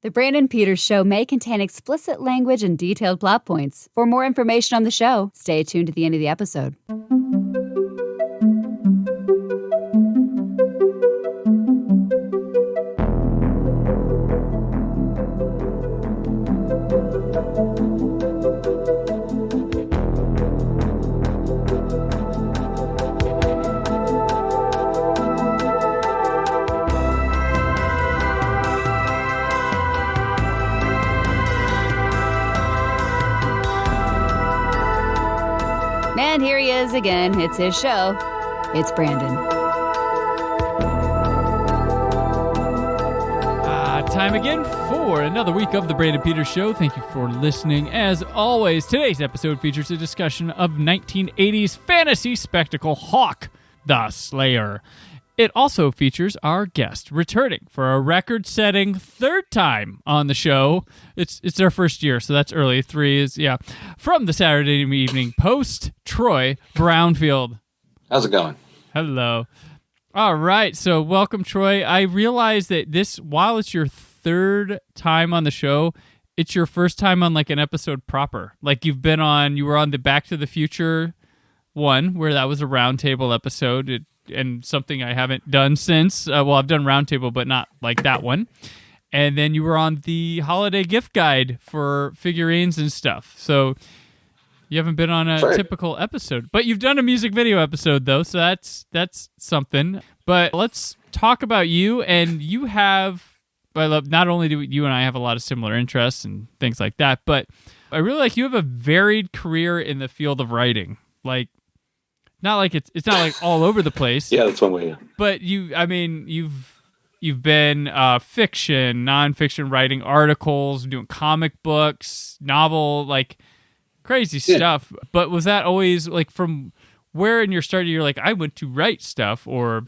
The Brandon Peters Show may contain explicit language and detailed plot points. For more information on the show, stay tuned to the end of the episode. And here he is again. It's his show. It's Brandon. Time again for another week of the Brandon Peters Show. Thank you for listening. As always, today's episode features a discussion of 1980s fantasy spectacle Hawk the Slayer. It also features our guest returning for a record-setting third time on the show. It's their first year, so that's early. 3 is, yeah. From the Saturday Evening Post, Troy Brownfield. How's it going? Hello. All right, so welcome, Troy. I realize that while it's your third time on the show, it's your first time on like an episode proper. Like you were on the Back to the Future one, where that was a roundtable episode. And something I haven't done since. I've done Roundtable, but not like that one. And then you were on the holiday gift guide for figurines and stuff. So you haven't been on a typical episode. But you've done a music video episode, though, so that's something. But let's talk about you. And you have, not only do you and I have a lot of similar interests and things like that, but I really like you have a varied career in the field of writing. Like, not like it's not like all over the place. Yeah, that's one way. But you've been fiction, nonfiction, writing articles, doing comic books, novel, like crazy stuff. But was that always like from where in your start you're like, I went to write stuff, or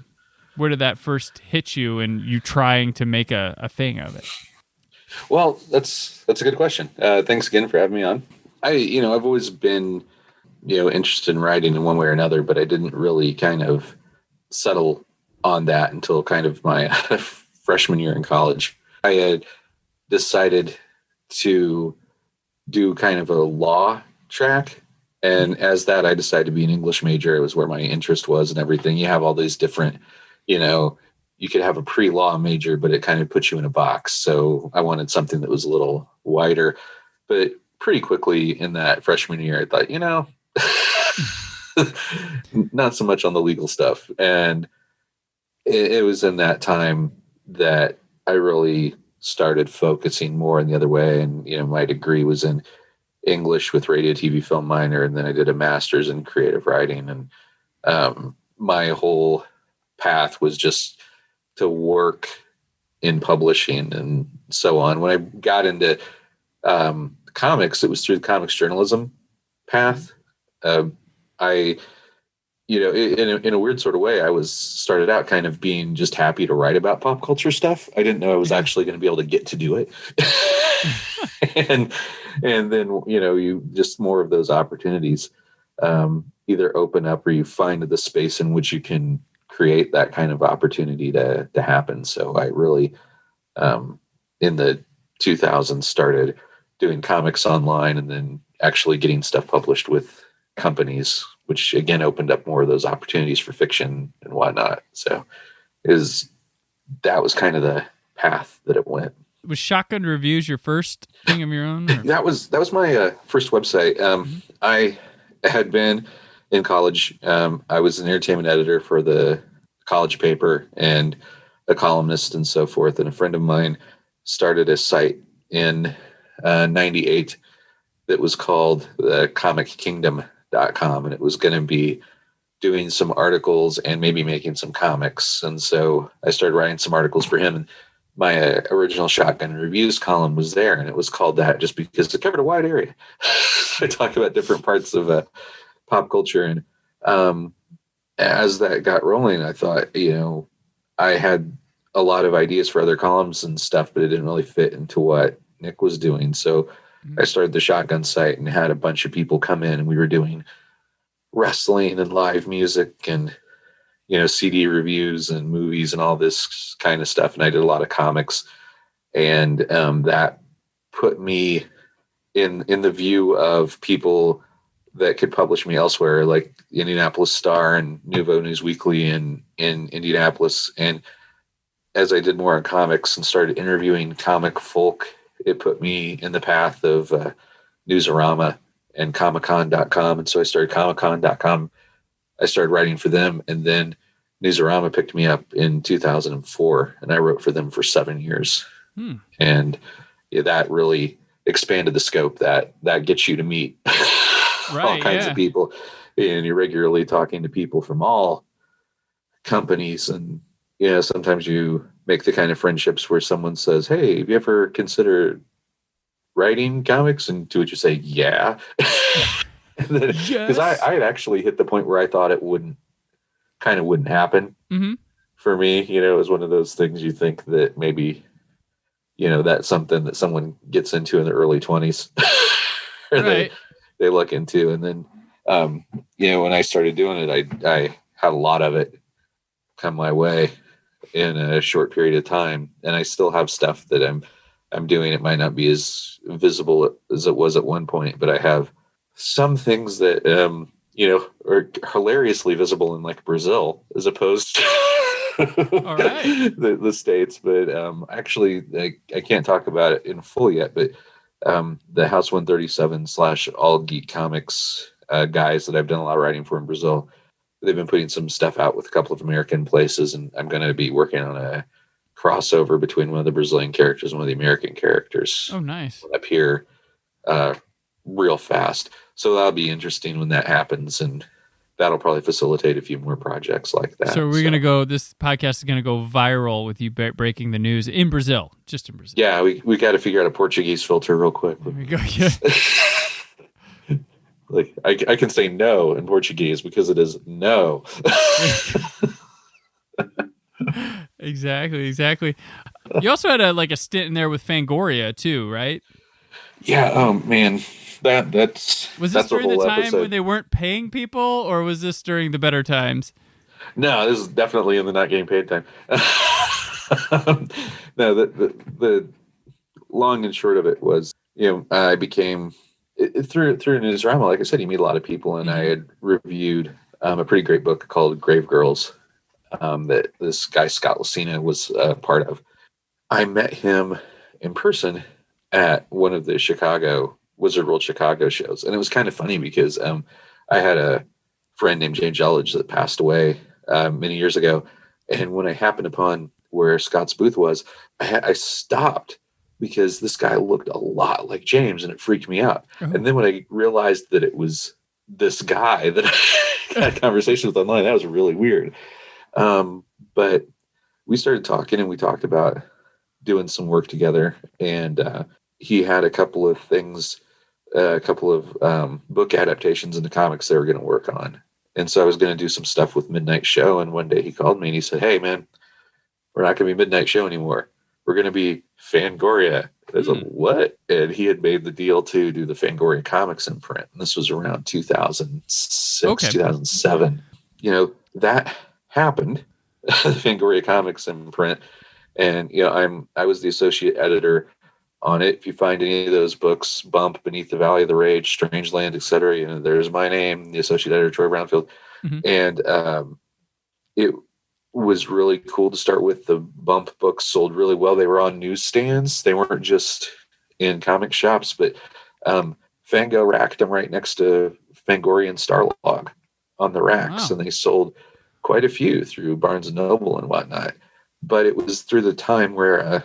where did that first hit you and you trying to make a thing of it? Well, that's a good question. Thanks again for having me on. I've always been interested in writing in one way or another, but I didn't really kind of settle on that until kind of my freshman year in college. I had decided to do kind of a law track. And as that, I decided to be an English major. It was where my interest was and everything. You have all these different, you could have a pre-law major, but it kind of puts you in a box. So I wanted something that was a little wider. But pretty quickly in that freshman year, I thought, not so much on the legal stuff. And it was in that time that I really started focusing more in the other way. And, my degree was in English with radio, TV, film minor. And then I did a master's in creative writing. And my whole path was just to work in publishing and so on. When I got into comics, it was through the comics journalism path. In a weird sort of way, I was started out kind of being just happy to write about pop culture stuff. I didn't know I was actually going to be able to get to do it. and then, you just more of those opportunities either open up or you find the space in which you can create that kind of opportunity to happen. So I really, in the 2000s, started doing comics online and then actually getting stuff published with companies, which again opened up more of those opportunities for fiction and whatnot. So that was kind of the path that it went. Was Shotgun Reviews your first thing of your own? Or? That was my first website. I had been in college. I was an entertainment editor for the college paper and a columnist and so forth. And a friend of mine started a site in 98 that was called the ComicKingdom.com, and it was going to be doing some articles and maybe making some comics. And so I started writing some articles for him, and my original Shotgun Reviews column was there, and it was called that just because it covered a wide area. I talked about different parts of pop culture, and as that got rolling, I thought, I had a lot of ideas for other columns and stuff, but it didn't really fit into what Nick was doing. So I started the Shotgun site and had a bunch of people come in, and we were doing wrestling and live music and, CD reviews and movies and all this kind of stuff. And I did a lot of comics. And that put me in the view of people that could publish me elsewhere, like the Indianapolis Star and Nouveau News Weekly in Indianapolis. And as I did more on comics and started interviewing comic folk, it put me in the path of Newsarama and Comic-Con.com. And so I started Comic-Con.com. I started writing for them, and then Newsarama picked me up in 2004, and I wrote for them for 7 years. And that really expanded the scope. That gets you to meet all kinds of people, and you're regularly talking to people from all companies. And sometimes you make the kind of friendships where someone says, "Hey, have you ever considered writing comics?" And to which you say, "Yeah." Because I had actually hit the point where I thought it wouldn't happen for me. It was one of those things you think that maybe, that's something that someone gets into in their early 20s or they look into. And then, when I started doing it, I had a lot of it come my way in a short period of time. And I still have stuff that I'm doing. It might not be as visible as it was at one point, but I have some things that, are hilariously visible in like Brazil as opposed to the States. But actually, I can't talk about it in full yet, but the House 137 / All Geek Comics guys that I've done a lot of writing for in Brazil, they've been putting some stuff out with a couple of American places, and I'm going to be working on a crossover between one of the Brazilian characters and one of the American characters. Oh, nice. Up here real fast. So that'll be interesting when that happens, and that'll probably facilitate a few more projects like that. So we're going to go, this podcast is going to go viral with you breaking the news in Brazil, just in Brazil. Yeah, we got to figure out a Portuguese filter real quick. There we go. Yeah. Like I can say no in Portuguese because it is no. Exactly. You also had a stint in there with Fangoria too, right? Yeah. Oh man, that's was this during the time episode when they weren't paying people, or was this during the better times? No, this is definitely in the not getting paid time. No, the long and short of it was, I became through Newsarama. Like I said, you meet a lot of people, and I had reviewed a pretty great book called Grave Girls that this guy Scott Lucina was part of. I met him in person at one of the Wizard World Chicago shows, and it was kind of funny because I had a friend named James Elledge that passed away many years ago, and when I happened upon where Scott's booth was, I stopped because this guy looked a lot like James, and it freaked me out. Uh-huh. And then when I realized that it was this guy that I had conversations with online, that was really weird. But we started talking, and we talked about doing some work together. And he had a couple of things, book adaptations into comics they were going to work on. And so I was going to do some stuff with Midnight Show. And one day he called me and he said, "Hey, man, we're not going to be Midnight Show anymore. We're going to be Fangoria." I was like, "What?" And he had made the deal to do the Fangoria comics imprint. And this was around 2006, 2007. That happened, the Fangoria comics imprint. And, I was the associate editor on it. If you find any of those books, Bump, Beneath the Valley of the Rage, Strangeland, etc., there's my name, the associate editor, Troy Brownfield. Mm-hmm. And it was really cool to start with. The Bump books sold really well. They were on newsstands. They weren't just in comic shops, but Fango racked them right next to Fangoria and Starlog on the racks. Wow. And they sold quite a few through Barnes & Noble and whatnot. But it was through the time where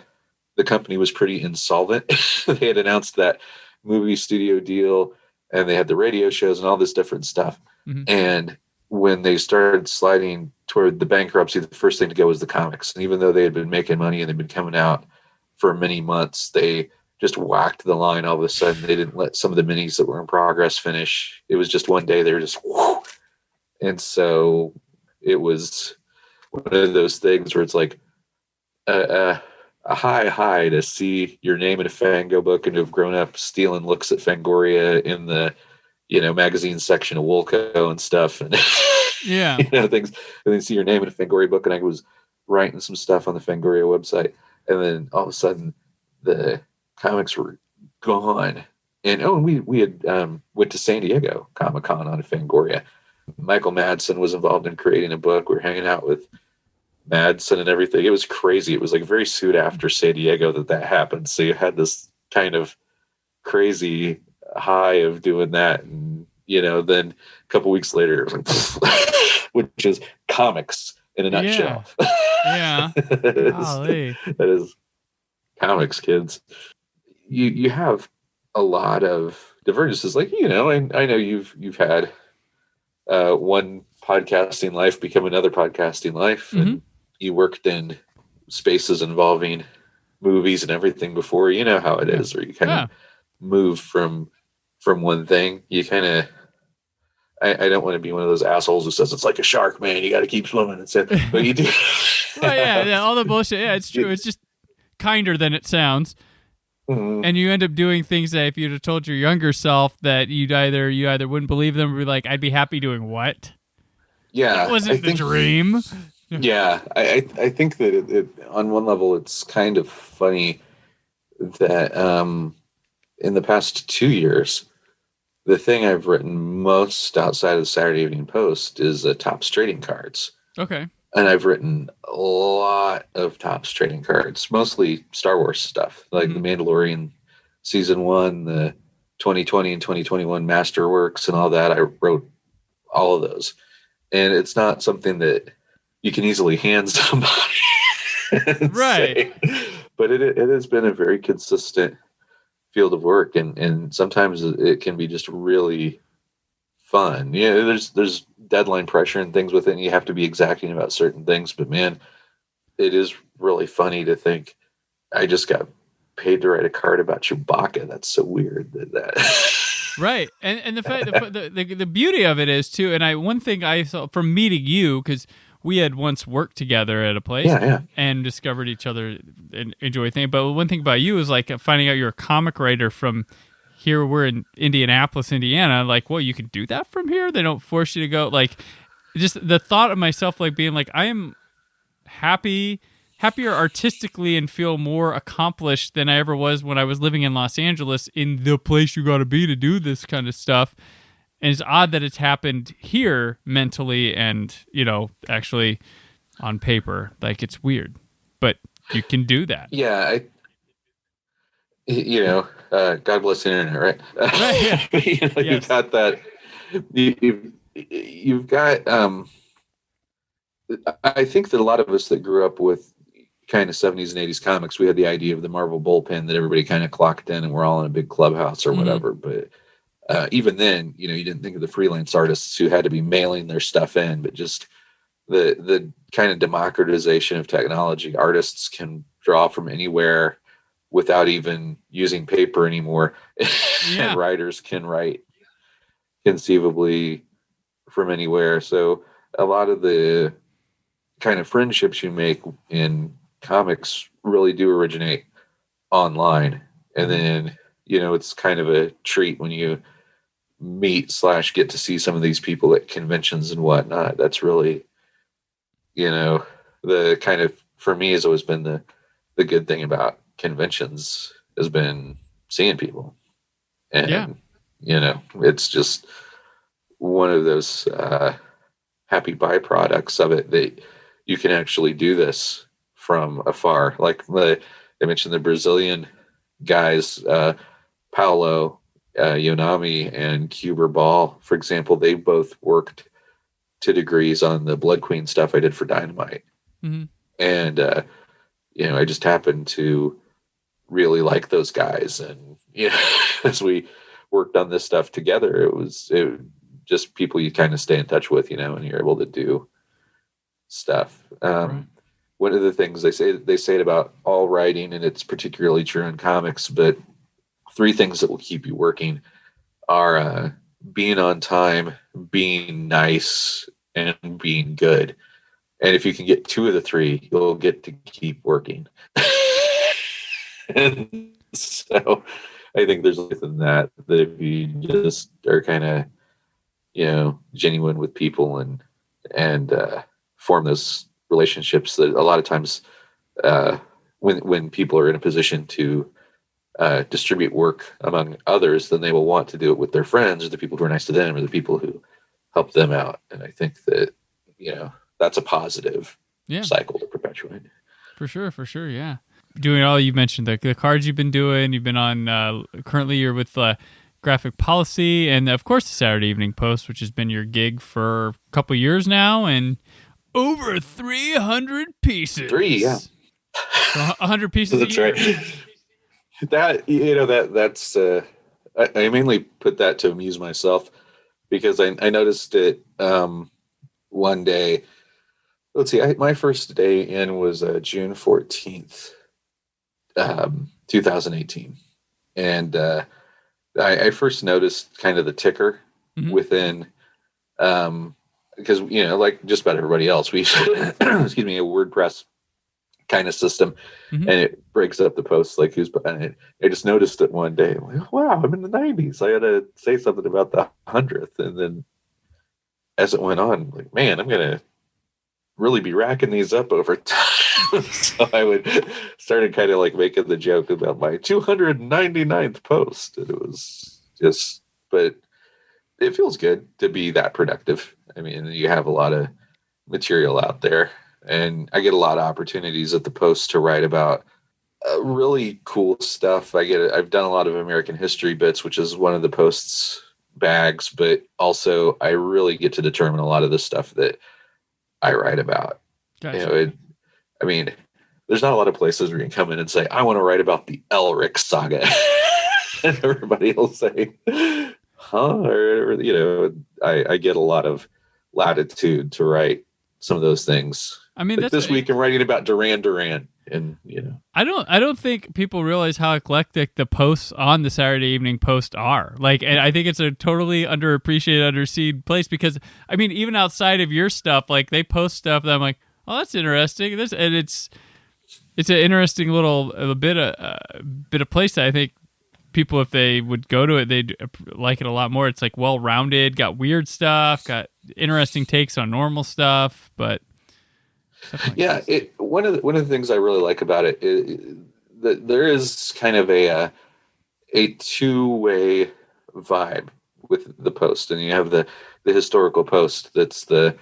the company was pretty insolvent. They had announced that movie studio deal, and they had the radio shows and all this different stuff. Mm-hmm. And when they started sliding toward the bankruptcy, the first thing to go was the comics. And even though they had been making money and they'd been coming out for many months, they just whacked the line all of a sudden. They didn't let some of the minis that were in progress finish. It was just one day they were just whoo. And so it was one of those things where it's like a high to see your name in a Fango book and to have grown up stealing looks at Fangoria in the magazine section of Woolco and stuff, and yeah, things, and then see your name in a Fangoria book. And I was writing some stuff on the Fangoria website, and then all of a sudden the comics were gone. And we had went to San Diego Comic-Con on Fangoria. Michael Madsen was involved in creating a book. We were hanging out with Madsen and everything. It was crazy. It was like very soon after San Diego that happened. So you had this kind of crazy high of doing that. And, then a couple weeks later, it was like, which is comics in a nutshell. Yeah. that is comics, kids. You have a lot of divergences. Like, I know you've had one podcasting life become another podcasting life, and you worked in spaces involving movies and everything before. You know how it is, where you kind of move from one thing. You kind of, I don't want to be one of those assholes who says it's like a shark, man. You got to keep swimming and stuff, but you do. Well, yeah, all the bullshit. Yeah, it's true. It's just kinder than it sounds. Mm-hmm. And you end up doing things that if you'd have told your younger self that you either wouldn't believe them or be like, I'd be happy doing what? Yeah. That wasn't the dream. Yeah. I think that it on one level, it's kind of funny that in the past 2 years, the thing I've written most outside of the Saturday Evening Post is Topps trading cards. Okay. And I've written a lot of Topps trading cards, mostly Star Wars stuff, like The Mandalorian Season 1, the 2020 and 2021 Masterworks and all that. I wrote all of those. And it's not something that you can easily hand somebody. Right. But it has been a very consistent field of work. And sometimes it can be just really fun. Yeah, there's deadline pressure and things with it, and you have to be exacting about certain things, but man, it is really funny to think I just got paid to write a card about Chewbacca. That's so weird that right. And the fact the beauty of it is too, and one thing I saw from meeting you, because we had once worked together at a place and discovered each other and enjoy things, but one thing about you is like finding out you're a comic writer from here. We're in Indianapolis, Indiana. Like, well, you can do that from here. They don't force you to go. Like, just the thought of myself, like being like, I am happier artistically and feel more accomplished than I ever was when I was living in Los Angeles, in the place you got to be to do this kind of stuff. And it's odd that it's happened here mentally and, actually on paper. Like, it's weird, but you can do that. Yeah. God bless the internet, right? Right, yeah. Yes. You've got that. You've got. I think that a lot of us that grew up with kind of 70s and 80s comics, we had the idea of the Marvel bullpen that everybody kind of clocked in, and we're all in a big clubhouse or whatever. But even then, you didn't think of the freelance artists who had to be mailing their stuff in, but just the kind of democratization of technology. Artists can draw from anywhere without even using paper anymore. Yeah. And writers can write conceivably from anywhere. So a lot of the kind of friendships you make in comics really do originate online. And then, it's kind of a treat when you meet / get to see some of these people at conventions and whatnot. That's really, the kind of, for me, has always been the good thing about conventions has been seeing people. And, it's just one of those happy byproducts of it that you can actually do this from afar. Like I mentioned, the Brazilian guys, Paulo Yonami and Cuber Ball, for example, they both worked to degrees on the Blood Queen stuff I did for Dynamite. And, I just happened to really like those guys. And, as we worked on this stuff together, it was just people you kind of stay in touch with, and you're able to do stuff. Right. One of the things they say it about all writing, and it's particularly true in comics, but 3 things that will keep you working are being on time, being nice, and being good. And if you can get 2 of the 3, you'll get to keep working. And so I think there's within that if you just are kind of, genuine with people and form those relationships, that a lot of times when people are in a position to distribute work among others, then they will want to do it with their friends or the people who are nice to them or the people who help them out. And I think that, that's a positive cycle to perpetuate. For sure. Yeah. Doing all you mentioned, the cards you've been doing, you've been on, currently you're with Graphic Policy and of course the Saturday Evening Post, which has been your gig for a couple years now and over 300 pieces. 100 pieces. That's right. That's I mainly put that to amuse myself because I noticed it one day. Let's see, my first day in was June 14th, 2018. And I first noticed kind of the ticker within, because, like just about everybody else, we, a WordPress kind of system, and it breaks up the posts like who's behind it. I just noticed it one day. I'm like, wow, I'm in the 90s. I got to say something about the 100th. And then as it went on, I'm like, man, I'm going to really be racking these up over time. So I started kind of like making the joke about my 299th post. And it was just, but it feels good to be that productive. I mean, you have a lot of material out there, and I get a lot of opportunities at the Post to write about really cool stuff. I've done a lot of American history bits, which is one of the Post's bags, but also I really get to determine a lot of the stuff that I write about. Gotcha. There's not a lot of places where you can come in and say, I want to write about the Elric saga. And everybody will say, huh? Or, I get a lot of latitude to write some of those things. I mean, like this week I'm writing about Duran Duran. And, I don't think people realize how eclectic the posts on the Saturday Evening Post are. Like, and I think it's a totally underappreciated, underseen place because, I mean, even outside of your stuff, like they post stuff that I'm like, oh, that's interesting. It's an interesting little bit of place that I think people, if they would go to it, they'd like it a lot more. It's like well-rounded, got weird stuff, got interesting takes on normal stuff, but. Like one of the things I really like about it is that there is kind of a two-way vibe with the Post, and you have the historical Post that's the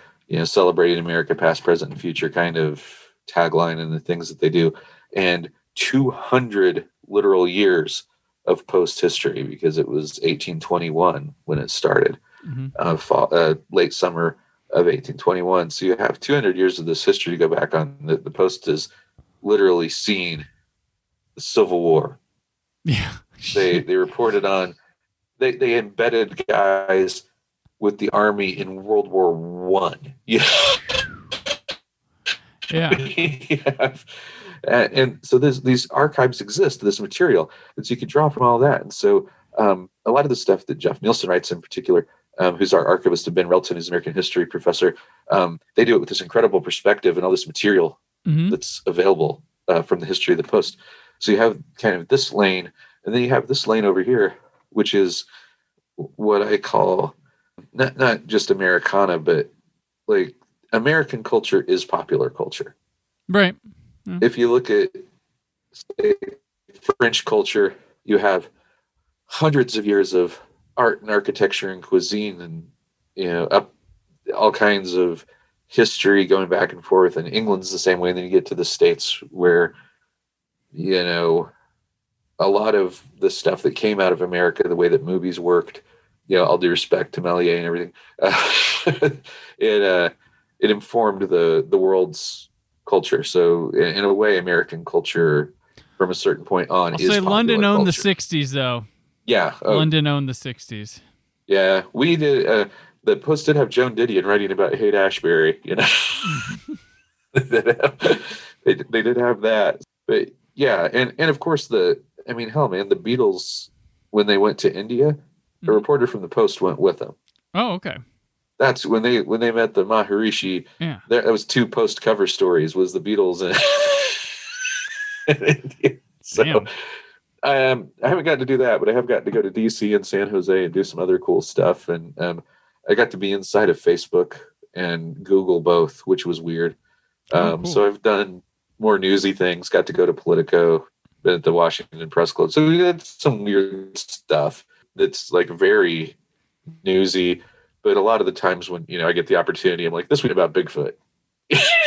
celebrating America past, present, and future kind of tagline and the things that they do, and 200 literal years of Post history because it was 1821 when it started, late summer of 1821. So you have 200 years of this history to go back on. The Post has literally seen the Civil War. Yeah. They reported on, they embedded guys with the army in World War One. Yeah. And so these archives exist, this material, and so you can draw from all that. And so a lot of the stuff that Jeff Nielsen writes in particular, who's our archivist, and Ben Relton, who's an American history professor, they do it with this incredible perspective and all this material that's available from the history of the Post. So you have kind of this lane, and then you have this lane over here, which is what I call not just Americana, but like American culture is popular culture. Right. Yeah. If you look at, say, French culture, you have hundreds of years of art and architecture and cuisine and up all kinds of history going back and forth. And England's the same way. And then you get to the States where a lot of the stuff that came out of America, the way that movies worked, all due respect to Méliès and everything, it informed the world's culture. So in a way, American culture from a certain point on is popular London owned culture. The 60s though. Yeah. London owned the 60s. Yeah. We did. The Post did have Joan Didion writing about Haight-Ashbury, they did have that. But yeah. And of course the Beatles, when they went to India, a reporter from the Post went with them. Oh, okay. That's when they met the Maharishi. Yeah. That was 2 Post cover stories, was the Beatles and India. So damn. I haven't gotten to do that, but I have gotten to go to DC and San Jose and do some other cool stuff. And I got to be inside of Facebook and Google both, which was weird. Cool. So I've done more newsy things, got to go to Politico, been at the Washington Press Club. So we had some weird stuff that's like very newsy. But a lot of the times when, I get the opportunity, I'm like, this week about Bigfoot.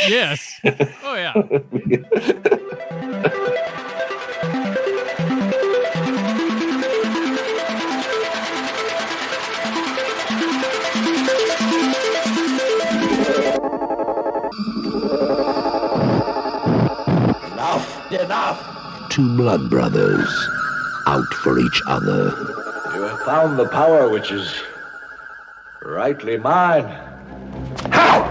Yes. Oh, yeah. Enough! Two blood brothers, out for each other. You have found the power which is rightly mine. How?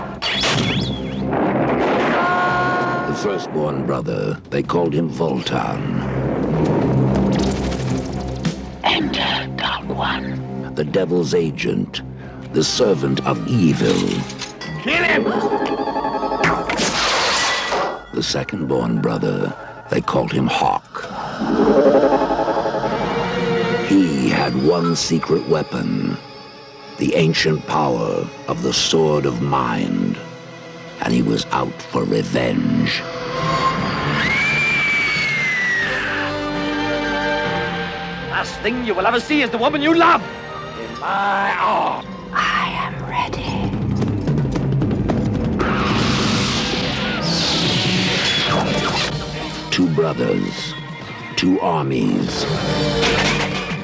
The firstborn brother, they called him Voltan. Enter, Dark One. The devil's agent, the servant of evil. Kill him! The second-born brother, they called him Hawk. He had one secret weapon, the ancient power of the Sword of Mind, and he was out for revenge. Last thing you will ever see is the woman you love in my arms. I am ready. Two brothers, two armies,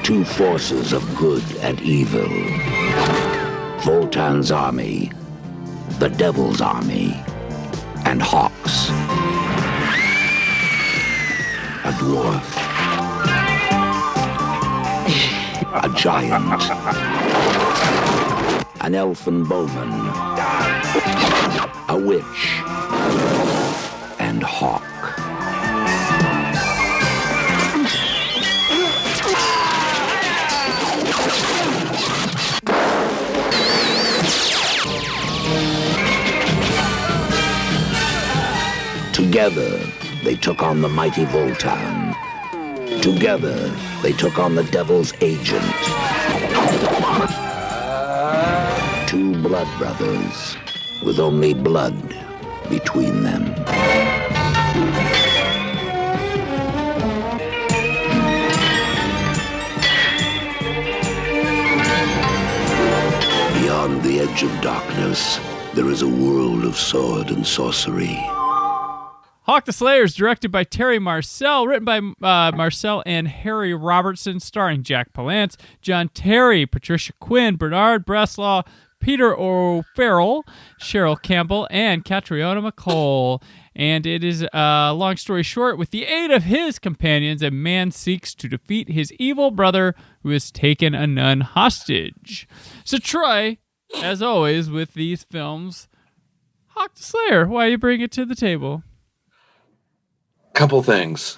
two forces of good and evil. Voltan's army, the devil's army, and Hawk's. A dwarf, a giant, an elfin bowman, a witch, and Hawk. Together, they took on the mighty Voltan. Together, they took on the devil's agent. Two blood brothers, with only blood between them. Beyond the edge of darkness, there is a world of sword and sorcery. Hawk the Slayer is directed by Terry Marcel, written by Marcel and Harry Robertson, starring Jack Palance, John Terry, Patricia Quinn, Bernard Bresslaw, Peter O'Farrell, Cheryl Campbell, and Catriona McCall. And it is, long story short, with the aid of his companions, a man seeks to defeat his evil brother who has taken a nun hostage. So Troy, as always with these films, Hawk the Slayer, why you bring it to the table? Couple things.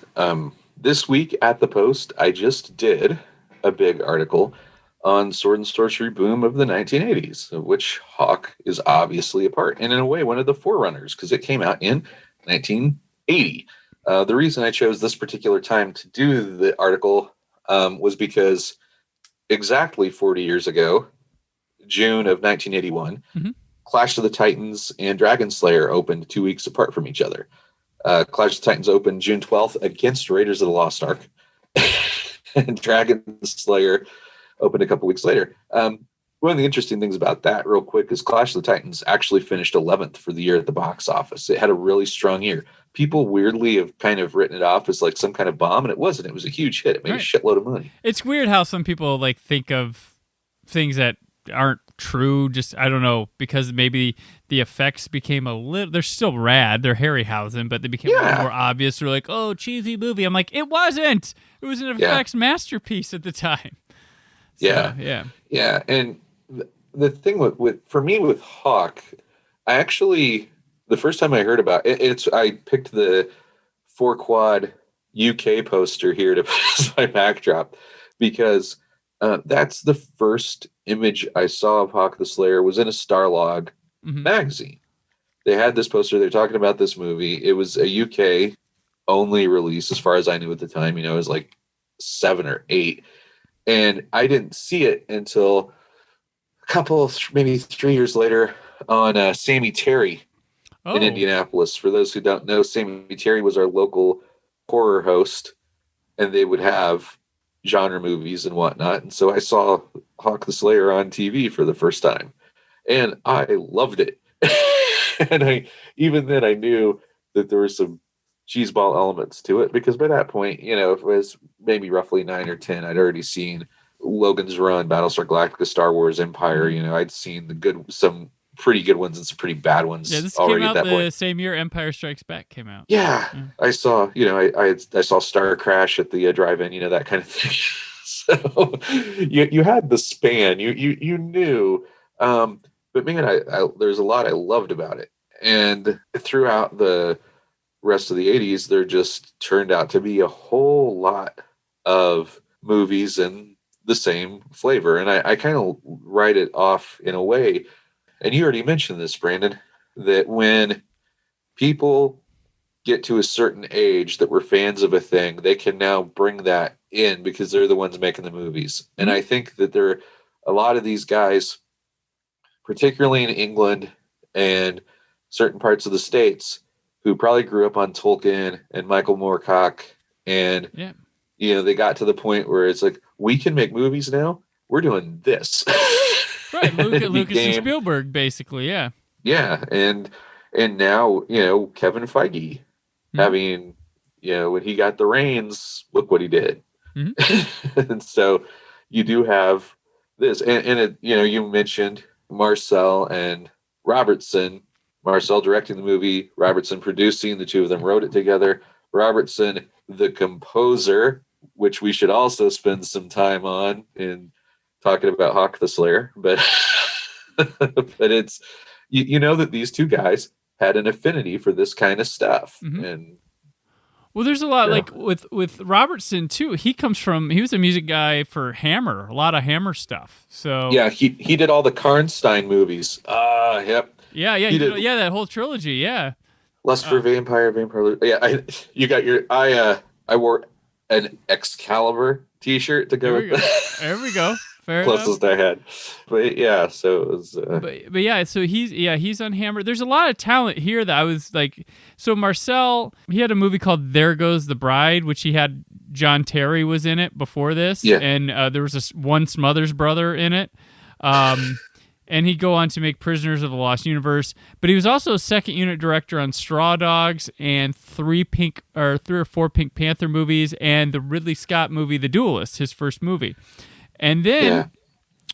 This week at the Post, I just did a big article on sword and sorcery boom of the 1980s, of which Hawk is obviously a part, and in a way one of the forerunners, because it came out in 1980. The reason I chose this particular time to do the article was because exactly 40 years ago, June of 1981, Clash of the Titans and Dragon Slayer opened 2 weeks apart from each other. Clash of the Titans opened June 12th against Raiders of the Lost Ark. And Dragon Slayer opened a couple weeks later. One of the interesting things about that, real quick, is Clash of the Titans actually finished 11th for the year at the box office. It had a really strong year. People weirdly have kind of written it off as like some kind of bomb, and it wasn't. It was a huge hit. It made a shitload of money. It's weird how some people like think of things that aren't true, just I don't know, because maybe the effects became a little, they're still rad, they're Harryhausen, but they became a little more obvious. They're like, oh, cheesy movie. I'm like, it wasn't. It was an effects masterpiece at the time. So, yeah. And the thing with for me with Hawk, I actually, the first time I heard about it, I picked the 4-quad UK poster here to put as my backdrop, because that's the first image I saw of Hawk the Slayer was in a Starlog magazine. They had this poster. They're talking about this movie. It was a UK only release, as far as I knew at the time. It was like 7 or 8. And I didn't see it until a couple, maybe 3 years later on Sammy Terry in Indianapolis. For those who don't know, Sammy Terry was our local horror host and they would have genre movies and whatnot. And so I saw Hawk the Slayer on TV for the first time, and I loved it. And even then I knew that there were some cheeseball elements to it, because by that point, it was maybe roughly 9 or 10. I'd already seen Logan's Run, Battlestar Galactica, Star Wars, Empire. I'd seen some pretty good ones and some pretty bad ones. Yeah, this already came out at that the point. same year Empire Strikes Back came out. Yeah. I saw, I saw Star Crash at the drive-in, that kind of thing. So you had the span, you knew, but man, there's a lot I loved about it. And throughout the rest of the 80s, there just turned out to be a whole lot of movies in the same flavor. And I kind of write it off in a way. And you already mentioned this, Brandon, that when people get to a certain age that were fans of a thing, they can now bring that in because they're the ones making the movies. And I think that there are a lot of these guys, particularly in England and certain parts of the States, who probably grew up on Tolkien and Michael Moorcock. And, they got to the point where it's like, we can make movies now. We're doing this. Right. Lucas and Spielberg, basically. Yeah. Yeah. And now, Kevin Feige having, when he got the reins, look what he did. And so you do have this, and it, you mentioned Marcel and Robertson. Marcel directing the movie, Robertson producing. The two of them wrote it together. Robertson, the composer, which we should also spend some time on in talking about Hawk the Slayer. But but it's that these two guys had an affinity for this kind of stuff. And well, there's a lot like with Robertson too. He was a music guy for Hammer, a lot of Hammer stuff. So yeah, he did all the Karnstein movies. Yep. Yeah, that whole trilogy. Yeah, Lust for Vampire. Yeah, I wore an Excalibur T-shirt to go with that. There we go. Fair closest enough. I had. But yeah, so it was. But yeah, so he's on Hammer. There's a lot of talent here that I was like. So Marcel, he had a movie called There Goes the Bride, which he had John Terry was in it before this, and there was one Smothers brother in it. And he'd go on to make Prisoners of the Lost Universe. But he was also a second unit director on Straw Dogs and 3 or 4 Pink Panther movies and the Ridley Scott movie The Duelist, his first movie. And then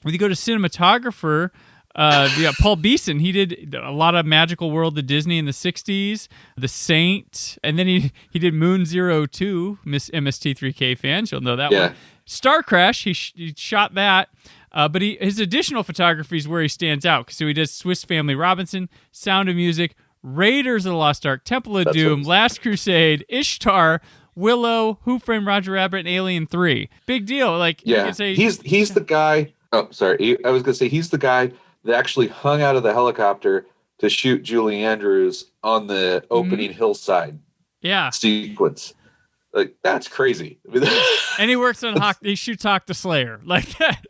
when you go to cinematographer, Paul Beeson, he did a lot of Magical World of Disney in the 60s, The Saint, and then he did Moon 02, Miss MST3K fans, you'll know that one. Star Crash, he shot that. But his additional photography is where he stands out. So he does Swiss Family Robinson, Sound of Music, Raiders of the Lost Ark, Temple of Doom, Last Crusade, Ishtar, Willow, Who Framed Roger Rabbit, and Alien 3. Big deal. Like, you can say he's the guy. Oh, sorry. I was going to say he's the guy that actually hung out of the helicopter to shoot Julie Andrews on the opening hillside sequence. Like, that's crazy. And he works on he shoots Hawk the Slayer like that.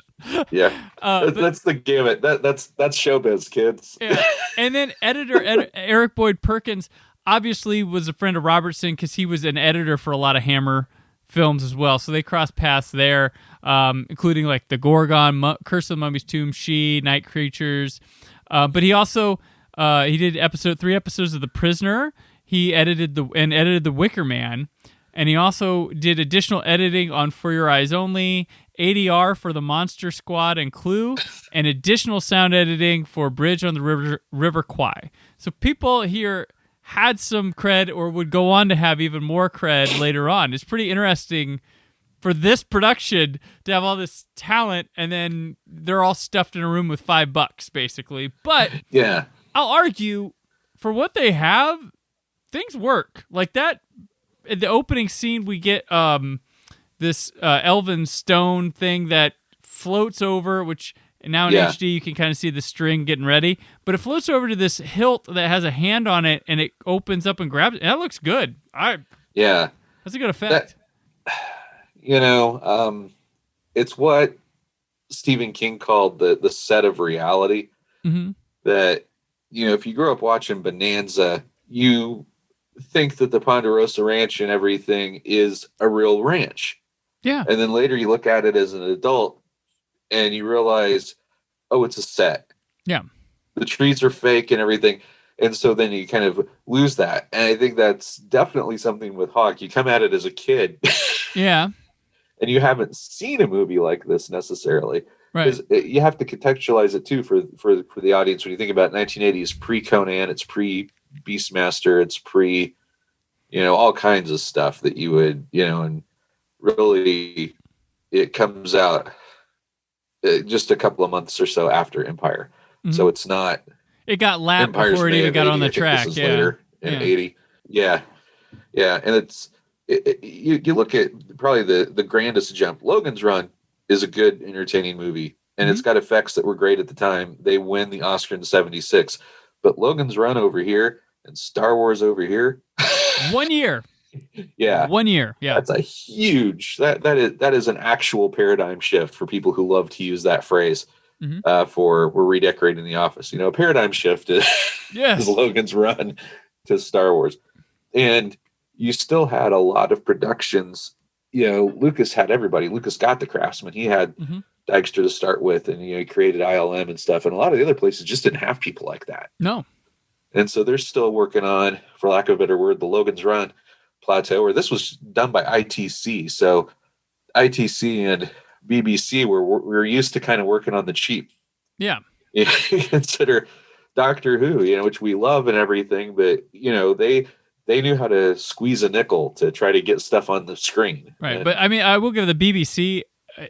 Yeah, that's the gamut. That's showbiz, kids. Yeah. And then editor Eric Boyd Perkins obviously was a friend of Robertson because he was an editor for a lot of Hammer films as well. So they crossed paths there, including like The Gorgon, Curse of the Mummy's Tomb, She, Night Creatures. But he also he did 3 episodes of The Prisoner. He edited The Wicker Man. And he also did additional editing on For Your Eyes Only, ADR for The Monster Squad and Clue, and additional sound editing for Bridge on the River Kwai. So people here had some cred or would go on to have even more cred later on. It's pretty interesting for this production to have all this talent and then they're all stuffed in a room with $5, basically. But yeah, I'll argue for what they have, things work. Like that. In the opening scene, we get this elven stone thing that floats over, which now in HD you can kind of see the string getting ready. But it floats over to this hilt that has a hand on it, and it opens up and grabs it. And that looks good. That's a good effect. It's what Stephen King called the set of reality. Mm-hmm. That if you grew up watching Bonanza, you think that the Ponderosa Ranch and everything is a real ranch. Yeah. And then later you look at it as an adult and you realize, oh, it's a set. Yeah. The trees are fake and everything. And so then you kind of lose that. And I think that's definitely something with Hawk. You come at it as a kid. Yeah. And you haven't seen a movie like this necessarily. Right. You have to contextualize it too for the audience. When you think about 1980s, pre-Conan, it's pre-Beastmaster, it's pre, all kinds of stuff that you would, and really it comes out just a couple of months or so after Empire. Mm-hmm. So it's not. It got lapped Empire's before it May even of got 80. on the I think track. This is Yeah. later in 80. Yeah. Yeah. And you look at probably the grandest jump. Logan's Run is a good, entertaining movie. And it's got effects that were great at the time. They win the Oscar in 76. But Logan's Run over here and Star Wars over here. 1 year. Yeah. 1 year. Yeah. That's a huge, that is an actual paradigm shift for people who love to use that phrase for we're redecorating the office. A paradigm shift is, Yes. is Logan's Run to Star Wars. And you still had a lot of productions. Lucas had everybody. Lucas got the Craftsman. He had Dykstra to start with, and he created ILM and stuff. And a lot of the other places just didn't have people like that. No. And so they're still working on, for lack of a better word, the Logan's Run plateau, where this was done by ITC. So ITC and BBC we're used to kind of working on the cheap. Yeah. You consider Doctor Who, which we love and everything, but they knew how to squeeze a nickel to try to get stuff on the screen. Right. And, But I mean, I will give the BBC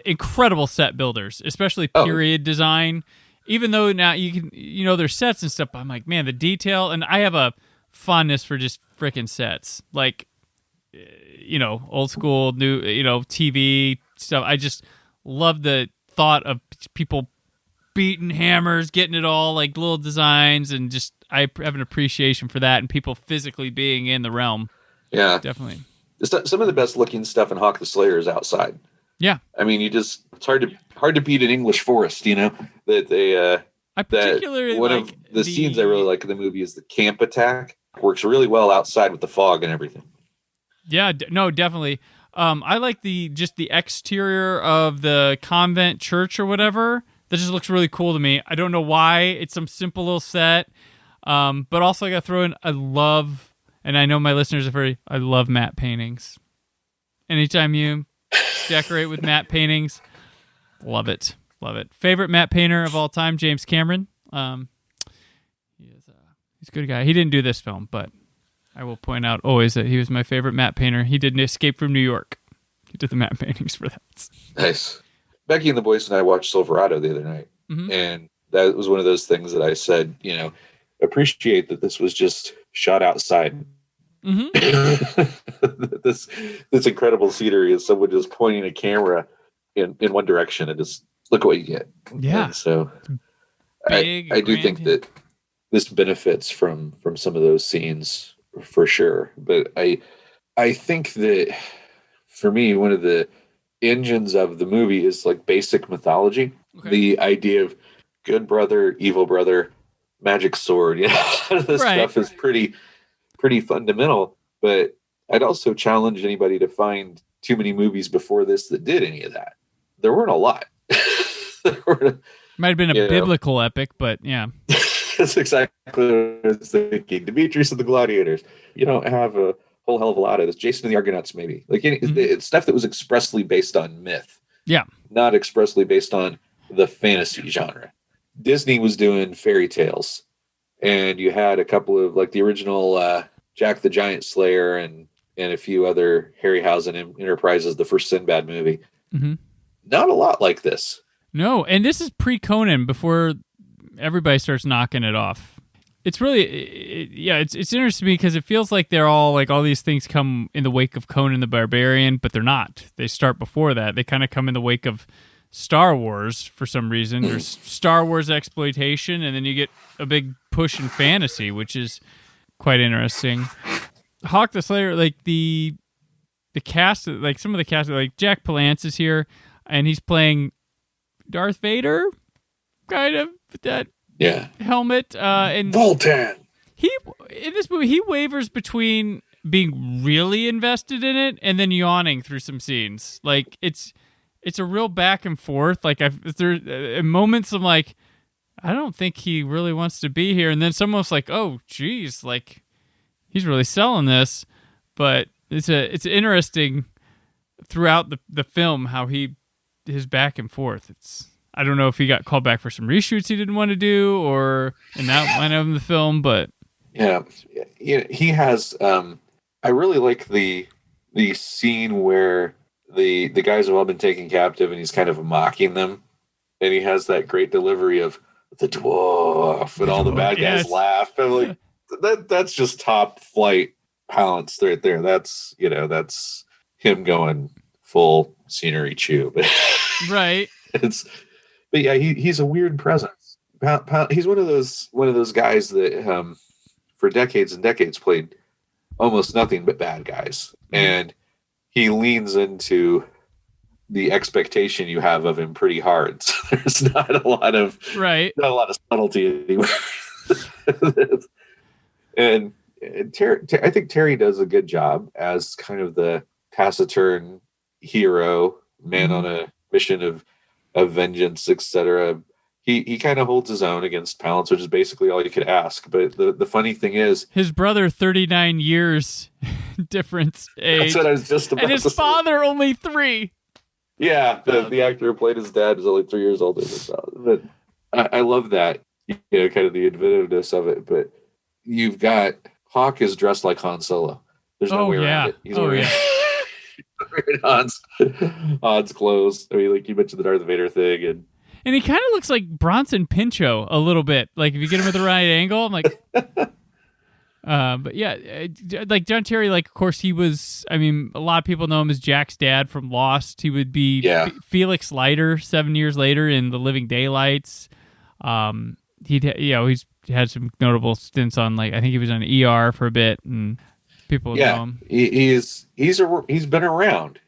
incredible set builders, especially period design. Even though now you can, their sets and stuff, I'm like, man, the detail, and I have a fondness for just freaking sets. Like, old school, new, TV stuff. I just love the thought of people beating hammers, getting it all, like little designs, and just I have an appreciation for that and people physically being in the realm. Yeah. Definitely. Some of the best looking stuff in Hawk the Slayer is outside. Yeah. I mean, it's hard to beat an English forest, that they, I particularly one like of the scenes I really like in the movie is the camp attack. Works really well outside with the fog and everything. Yeah, no, definitely. I like the exterior of the convent church or whatever. That just looks really cool to me. I don't know why. It's some simple little set. But also I got to throw in, I love, and I know my listeners have heard, I love matte paintings. Anytime you decorate with matte paintings, love it. Love it. Favorite matte painter of all time, James Cameron. He's a good guy. He didn't do this film, but I will point out always that he was my favorite matte painter. He did Escape from New York. He did the matte paintings for that. Nice. Becky and the boys and I watched Silverado the other night, and that was one of those things that I said, appreciate that this was just shot outside. This incredible scenery is someone just pointing a camera in one direction and just look at what you get. Yeah. And so Big, I do think that this benefits from some of those scenes for sure. But I think that for me, one of the engines of the movie is like basic mythology. Okay. The idea of good brother, evil brother, magic sword, this stuff is pretty fundamental. But I'd also challenge anybody to find too many movies before this that did any of that. There weren't a lot. Might have been a biblical epic, but yeah. That's exactly what I was thinking. Demetrius and the Gladiators. You don't have a whole hell of a lot of this. Jason and the Argonauts, maybe. Like it's stuff that was expressly based on myth. Yeah. Not expressly based on the fantasy genre. Disney was doing fairy tales. And you had a couple of like the original Jack the Giant Slayer and a few other Harryhausen enterprises, the first Sinbad movie. Not a lot like this. No, and this is pre-Conan, before everybody starts knocking it off. It's really, it's interesting to me because it feels like they're all like all these things come in the wake of Conan the Barbarian, but they're not. They start before that. They kind of come in the wake of Star Wars for some reason. There's Star Wars exploitation, and then you get a big push in fantasy, which is quite interesting. Hawk the Slayer, like the cast, like some of the cast, like Jack Palance is here, and he's playing Darth Vader, kind of, with that helmet. And Voltan. in this movie he wavers between being really invested in it and then yawning through some scenes. Like it's a real back and forth. Like there in moments I'm like, I don't think he really wants to be here, and then someone's like, oh geez, like he's really selling this. But it's interesting throughout the film how his back and forth. I don't know if he got called back for some reshoots he didn't want to do, or in that line of the film, but yeah, he has. I really like the scene where the guys have all been taken captive, and he's kind of mocking them, and he has that great delivery of the dwarf, and all the bad guys laugh. I'm like, that's just top flight Palance right there. That's him going full scenery chew, but right. But yeah, he's a weird presence. He's one of those guys that for decades and decades played almost nothing but bad guys, and he leans into the expectation you have of him pretty hard. So there's not a lot of subtlety anywhere. And I think Terry does a good job as kind of the taciturn hero, man on a mission of vengeance, etc. He kind of holds his own against Palance, which is basically all you could ask. But the funny thing is, his brother 39 years difference age. That's what I was just about. And his father only 3. Yeah, the actor who played his dad is only 3 years older than his father. But I love that, kind of the inventiveness of it. But you've got Hawk is dressed like Han Solo. There's no way around it. He's wearing Han's clothes. I mean, like you mentioned the Darth Vader thing, and he kind of looks like Bronson Pinchot a little bit. Like if you get him at the right angle, I'm like. But yeah, like John Terry, like of course he was. I mean, a lot of people know him as Jack's dad from Lost. He would be Felix Leiter 7 years later in The Living Daylights. He's had some notable stints on, like I think he was on ER for a bit, and people know him. He's been around.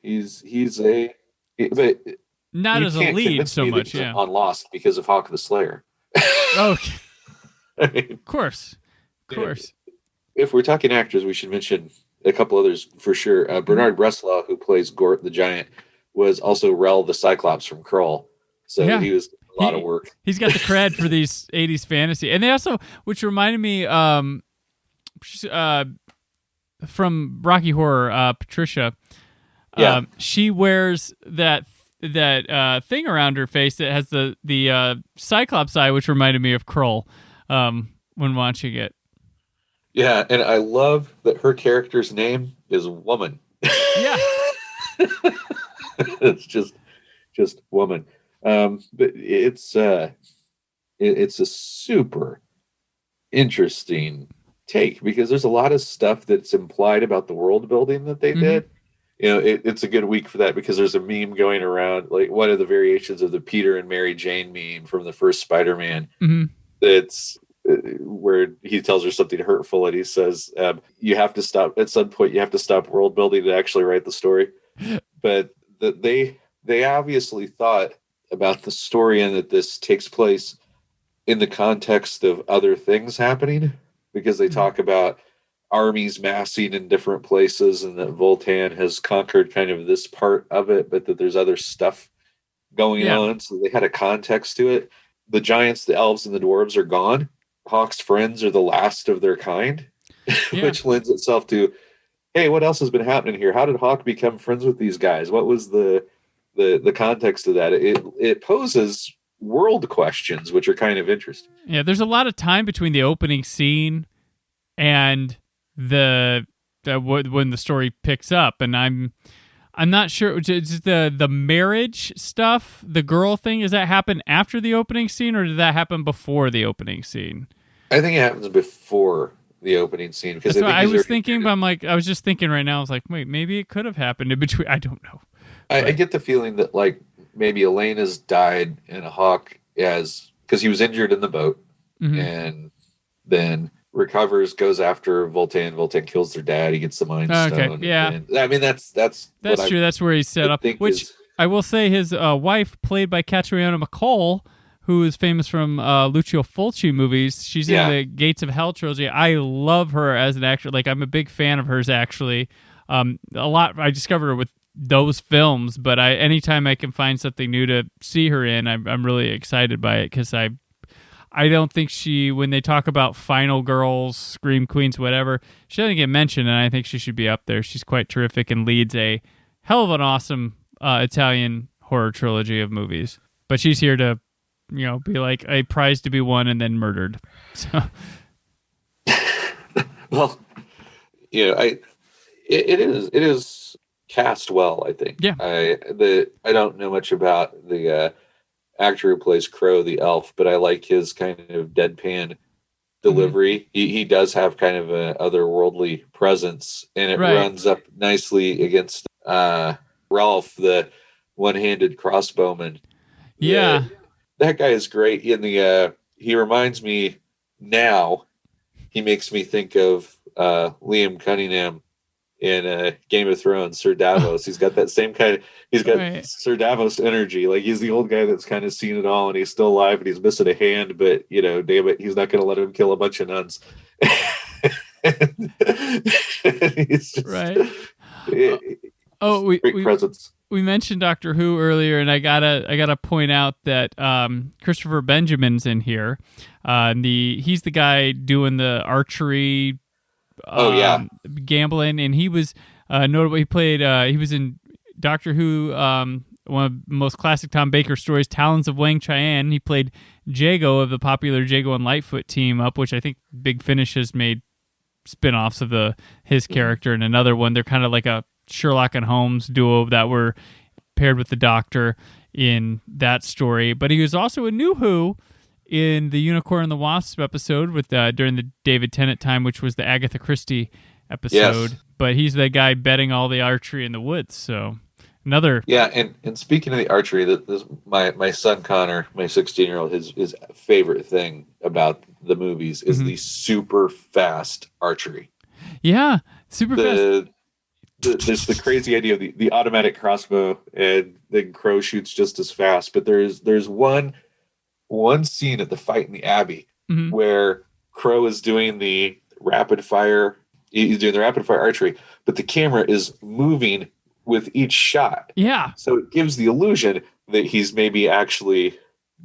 But not as a lead so much. Yeah, on Lost because of Hawk the Slayer. Okay, I mean, of course. If we're talking actors, we should mention a couple others for sure. Bernard Bresslaw, who plays Gort the Giant, was also Rel the Cyclops from Krull. So he was a lot of work. He's got the cred for these 80s fantasy. And they also, which reminded me from Rocky Horror, Patricia, she wears that thing around her face that has the Cyclops eye, which reminded me of Krull when watching it. Yeah, and I love that her character's name is Woman. Yeah. It's just Woman. But it's a super interesting take because there's a lot of stuff that's implied about the world building that they did. It's a good week for that because there's a meme going around, like one of the variations of the Peter and Mary Jane meme from the first Spider-Man. That's where he tells her something hurtful and he says, you have to stop at some point, you have to stop world building to actually write the story. But they obviously thought about the story and that this takes place in the context of other things happening because they talk about armies massing in different places and that Voltan has conquered kind of this part of it, but that there's other stuff going on. So they had a context to it. The giants, the elves, and the dwarves are gone. Hawk's friends are the last of their kind, which lends itself to, hey, what else has been happening here? How did Hawk become friends with these guys? What was the context of that? It poses world questions, which are kind of interesting. Yeah, there's a lot of time between the opening scene and when the story picks up, and I'm not sure. It's the marriage stuff, the girl thing. Does that happen after the opening scene, or did that happen before the opening scene? I think it happens before the opening scene because I was thinking, but I was just thinking right now. I was like, wait, maybe it could have happened in between. I don't know. I get the feeling that like maybe Elena's died and Hawk because he was injured in the boat and then recovers, goes after Voltan. Voltan kills their dad. He gets the Mind Stone. Okay, yeah. And, I mean, that's true. That's where he's set up. Which I will say, his wife, played by Catriona MacColl, who is famous from Lucio Fulci movies. She's in the Gates of Hell trilogy. I love her as an actor. Like, I'm a big fan of hers, actually. A lot. I discovered her with those films, but anytime I can find something new to see her in, I'm really excited by it, because I don't think when they talk about final girls, scream queens, whatever, she doesn't get mentioned, and I think she should be up there. She's quite terrific and leads a hell of an awesome Italian horror trilogy of movies. But she's here to, be like a prize to be won and then murdered. So, well, it is cast well, I think. Yeah. I don't know much about the actor who plays Crow the elf, but I like his kind of deadpan delivery. He does have kind of an otherworldly presence, and it runs up nicely against Ralph, the one-handed crossbowman. Yeah. That guy is great. He reminds me now, he makes me think of Liam Cunningham in Game of Thrones, Sir Davos. He's got that same kind of, he's got Sir Davos energy. Like, he's the old guy that's kind of seen it all, and he's still alive, and he's missing a hand, but damn it, he's not going to let him kill a bunch of nuns. He's just, great presence. We mentioned Doctor Who earlier, and I gotta point out that Christopher Benjamin's in here. He's the guy doing the archery. Gambling, and he was notable. He played. He was in Doctor Who. One of the most classic Tom Baker stories, Talons of Wang Chian. He played Jago of the popular Jago and Lightfoot team up, which I think Big Finish has made spin-offs of his character. And another one, they're kind of like a Sherlock and Holmes duo that were paired with the Doctor in that story. But he was also in New Who in the Unicorn and the Wasp episode with during the David Tennant time, which was the Agatha Christie episode. Yes. But he's the guy betting all the archery in the woods. So another. Yeah, and speaking of the archery, this my son Connor, my 16-year-old, his favorite thing about the movies is the super fast archery. Yeah, super fast. There's the crazy idea of the automatic crossbow, and then Crow shoots just as fast. But there's one scene at the fight in the Abbey where Crow is doing the rapid fire. He's doing the rapid fire archery, but the camera is moving with each shot. Yeah. So it gives the illusion that he's maybe actually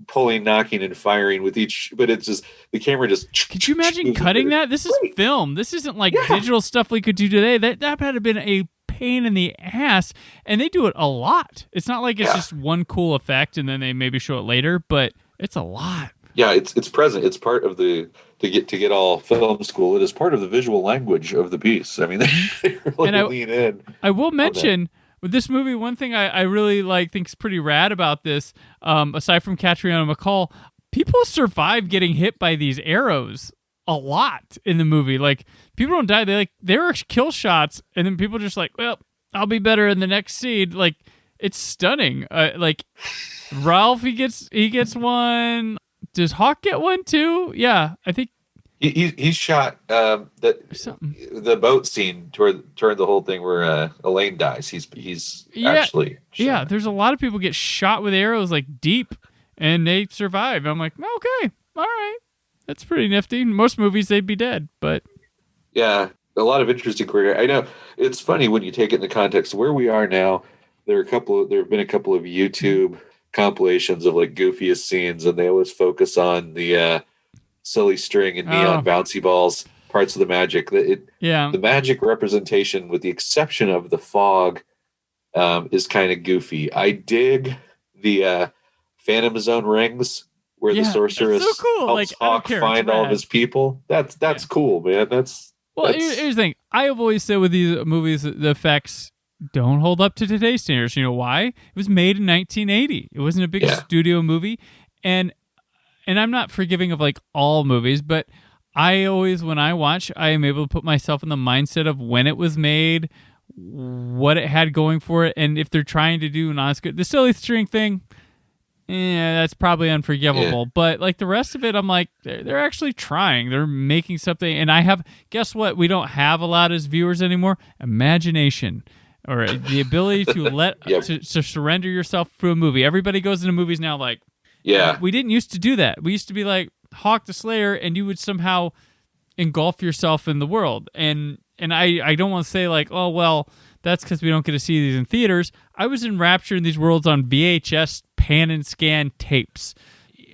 pulling, knocking, and firing with each, but it's just the camera just. Could you imagine cutting that? This is film. This isn't like digital stuff we could do today. That had to have been a pain in the ass, and they do it a lot. It's not like it's just one cool effect and then they maybe show it later, but it's a lot. Yeah, it's present. It's part of the to get all film school. It is part of the visual language of the piece. I mean, they really lean in. I will mention with this movie, one thing I really think is pretty rad about this, aside from Catriona MacColl, people survive getting hit by these arrows a lot in the movie. Like, people don't die. There are kill shots, and then people just well, I'll be better in the next scene. Like, it's stunning. Ralph, he gets one. Does Hawk get one too? Yeah, I think he's shot. The boat scene toward the whole thing where Elaine dies. He's actually shot. Yeah. There's a lot of people get shot with arrows deep, and they survive. I'm like, okay, all right, that's pretty nifty. In most movies they'd be dead, but yeah, a lot of interesting career. I know it's funny when you take it in the context of where we are now. There have been a couple of YouTube compilations of goofiest scenes, and they always focus on the silly string and neon bouncy balls parts of the magic. The magic representation, with the exception of the fog, is kind of goofy. I dig the Phantom Zone rings where the sorceress so cool. helps Hawk find all of his people. That's cool, man. Here's the thing. I have always said with these movies, the effects don't hold up to today's standards. You know why? It was made in 1980. It wasn't a big studio movie, and I'm not forgiving of all movies, but I always, when I watch, I am able to put myself in the mindset of when it was made, what it had going for it, and if they're trying to do the silly string thing, that's probably unforgivable. But the rest of it, I'm they're actually trying. They're making something, and guess what? We don't have a lot as viewers anymore. Imagination. Or the ability to to surrender yourself through a movie. Everybody goes into movies now Yeah. We didn't used to do that. We used to be like Hawk the Slayer, and you would somehow engulf yourself in the world. And I don't want to say like, oh, well, that's because we don't get to see these in theaters. I was enraptured in these worlds on VHS pan and scan tapes.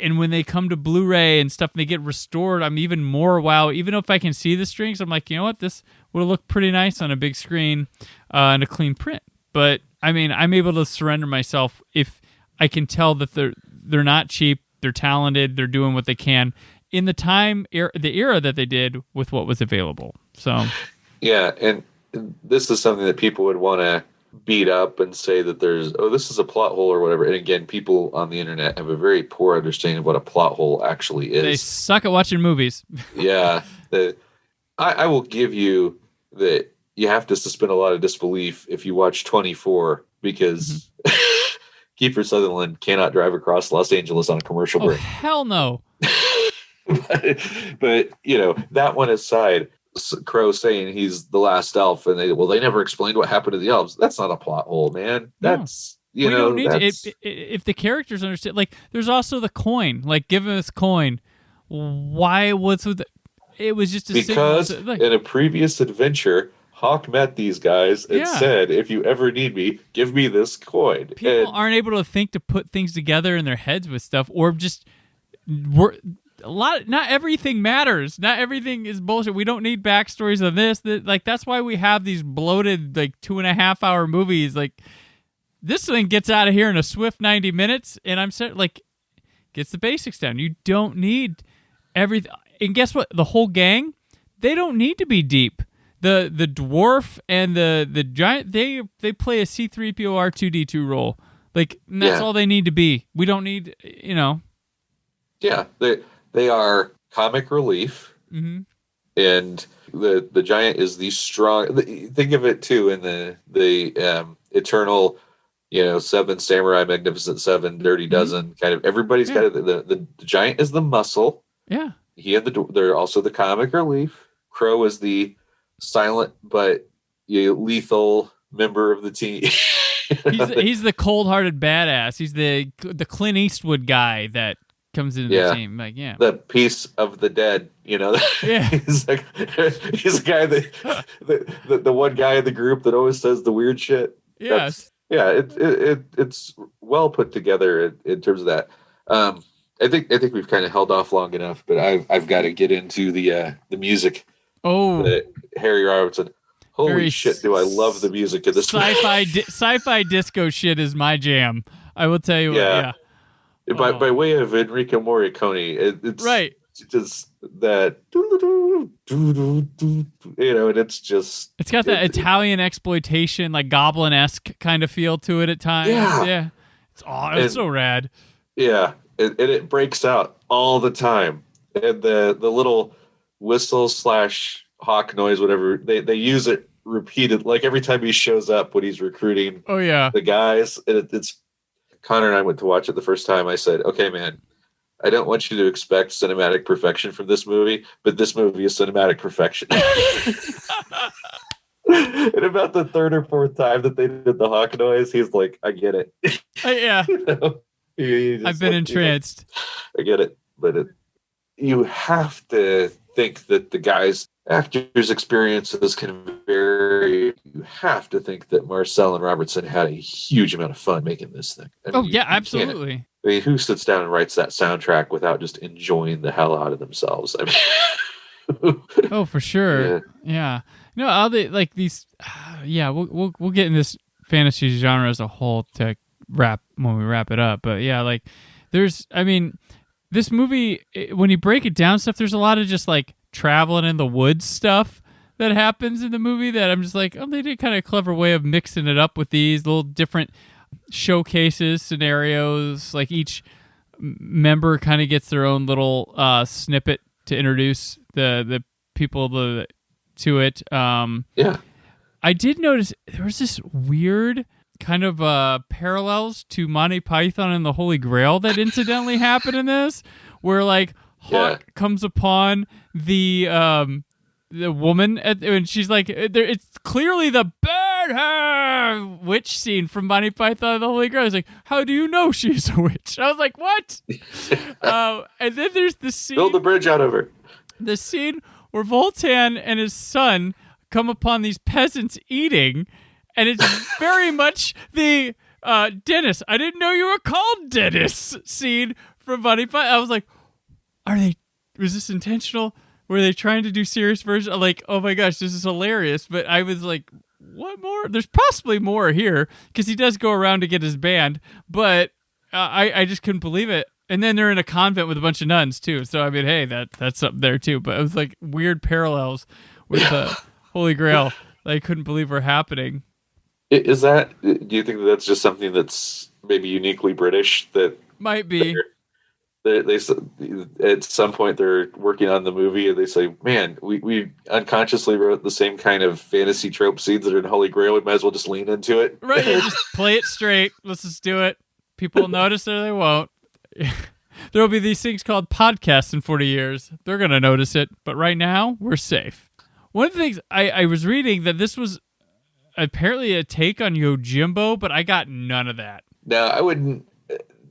And when they come to Blu-ray and stuff and they get restored, I'm even more wow. Even if I can see the strings, I'm like, you know what? This would look pretty nice on a big screen and a clean print. But, I mean, I'm able to surrender myself if I can tell that they're not cheap, they're talented, they're doing what they can in the era that they did with what was available. So, yeah, and this is something that people would want to beat up and say that this is a plot hole or whatever. And again, people on the internet have a very poor understanding of what a plot hole actually is. They suck at watching movies. Yeah. I will give you that you have to suspend a lot of disbelief if you watch 24 because Kiefer Sutherland cannot drive across Los Angeles on a commercial break. Hell no. but that one aside, Crow saying he's the last elf, and they never explained what happened to the elves. That's not a plot hole, man. That's we don't need if the characters understand. Like, there's also the coin. Like, give him this coin. Why? What's with it? Was just because in a previous adventure, Hawk met these guys and said, "If you ever need me, give me this coin." People aren't able to think to put things together in their heads with stuff, or just not everything matters. Not everything is bullshit. We don't need backstories of this. Like, that's why we have these bloated, like, 2.5 hour movies. Like, this thing gets out of here in a swift 90 minutes, and I'm certain, like, gets the basics down. You don't need everything. And guess what? The whole gang, they don't need to be deep. The dwarf and the giant, they play a C-3PO R2-D2 role. Like, and that's all they need to be. We don't need, Yeah, they are comic relief, and the giant is the strong. Think of it too in the eternal, Seven Samurai, Magnificent Seven, Dirty Dozen kind of. Everybody's got it. The giant is the muscle. Yeah, they're also the comic relief. Crow is the silent but lethal member of the team. he's the cold-hearted badass. He's the Clint Eastwood guy that comes into the team, like the piece of the dead, Yeah, he's the guy the one guy in the group that always says the weird shit. Yes, it's well put together in terms of that. I think we've kind of held off long enough, but I've got to get into the music. Oh, Harry Robertson. Holy shit! Do I love the music of this sci-fi disco shit is my jam. I will tell you. Yeah. By way of Enrico Morricone, it's right. Just that, and it's just... It's got that Italian exploitation, like Goblin-esque kind of feel to it at times. Yeah. It's so rad. Yeah, and it breaks out all the time. And the little whistle / hawk noise, whatever, they use it repeated, like every time he shows up when he's recruiting the guys. And it's... Connor and I went to watch it the first time. I said, okay, man, I don't want you to expect cinematic perfection from this movie, but this movie is cinematic perfection. And about the third or fourth time that they did the hawk noise, he's like, I get it. Yeah. I've been entranced. I get it. But you have to think that the guys' actors' experiences can vary. You have to think that Marcel and Robertson had a huge amount of fun making this thing. Absolutely. I mean, who sits down and writes that soundtrack without just enjoying the hell out of themselves? I mean, oh, for sure. Yeah. No, all the like these. We'll get in this fantasy genre as a whole to when we wrap it up. But yeah, like there's. I mean, this movie, when you break it down, stuff. There's a lot of just like traveling in the woods stuff that happens in the movie that I'm just like, oh, they did kind of a clever way of mixing it up with these little different showcases, scenarios. Like each member kind of gets their own little snippet to introduce the people to it. I did notice there was this weird kind of parallels to Monty Python and the Holy Grail that incidentally happened in this, where like Hawk comes upon the woman and she's like, it's clearly the get her witch scene from Monty Python and the Holy Grail. He's like, how do you know she's a witch? I was like, what? And then there's the scene. Build the bridge out of her. The scene where Voltan and his son come upon these peasants eating, and it's very much the Dennis, I didn't know you were called Dennis scene from Monty Python. I was like, was this intentional? Were they trying to do serious version? Like, oh my gosh, this is hilarious. But I was like, what more? There's possibly more here, because he does go around to get his band, but I just couldn't believe it. And then they're in a convent with a bunch of nuns too. So I mean, hey, that's up there too. But it was like weird parallels with the Holy Grail that I couldn't believe were happening. Is that? Do you think that's just something that's maybe uniquely British? That might be. They at some point they're working on the movie and they say, "Man, we unconsciously wrote the same kind of fantasy trope scenes that are in Holy Grail. We might as well just lean into it." Right? Yeah, just play it straight. Let's just do it. People will notice or they won't. There will be these things called podcasts in 40 years. They're going to notice it, but right now we're safe. One of the things I was reading that this was apparently a take on Yojimbo, but I got none of that. No, I wouldn't.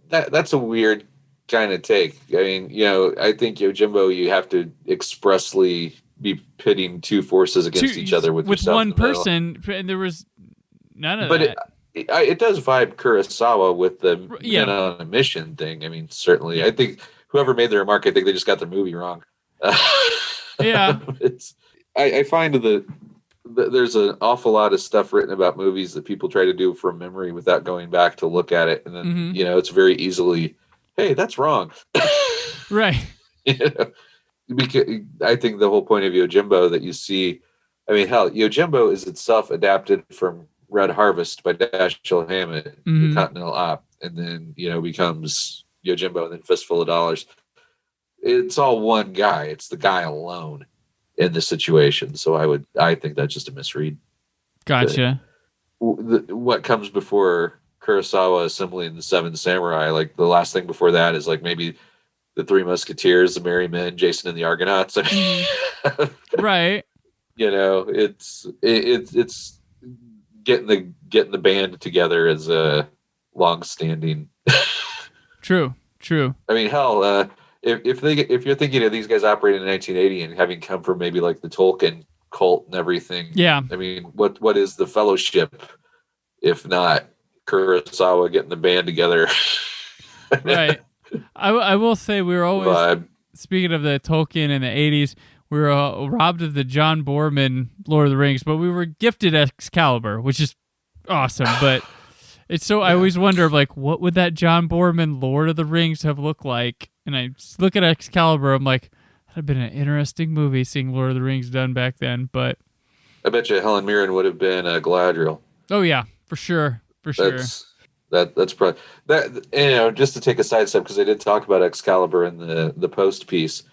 That's a weird kind of take. I mean, I think Yojimbo, you have to expressly be pitting two forces against each other with one person, and there was none of that. It does vibe Kurosawa with the men on a mission thing. I mean, certainly. I think whoever made the remark, I think they just got the movie wrong. Yeah. I find that there's an awful lot of stuff written about movies that people try to do from memory without going back to look at it. And then, it's very easily, hey, that's wrong. Right. Because I think the whole point of Yojimbo that you see, I mean, hell, Yojimbo is itself adapted from Red Harvest by Dashiell Hammett, the Continental Op, and then, becomes Yojimbo and then Fistful of Dollars. It's all one guy. It's the guy alone in the situation. So I think that's just a misread. Gotcha. What comes before Kurosawa assembling the Seven Samurai, like the last thing before that is like maybe the Three Musketeers, the Merry Men, Jason and the Argonauts. Right. It's getting the band together as a long-standing. True. I mean, hell, if you're thinking of these guys operating in 1980 and having come from maybe like the Tolkien cult and everything, yeah. I mean, what is the Fellowship if not Kurosawa getting the band together? Right. I will say we were always speaking of the Tolkien in the 80s. We were robbed of the John Boorman Lord of the Rings, but we were gifted Excalibur, which is awesome. But it's so I always wonder, like, what would that John Boorman Lord of the Rings have looked like? And I look at Excalibur, I'm like, that'd have been an interesting movie seeing Lord of the Rings done back then. But I bet you Helen Mirren would have been Galadriel. Oh yeah, for sure. That's probably that. Just to take a side step, because I did talk about Excalibur in the post piece.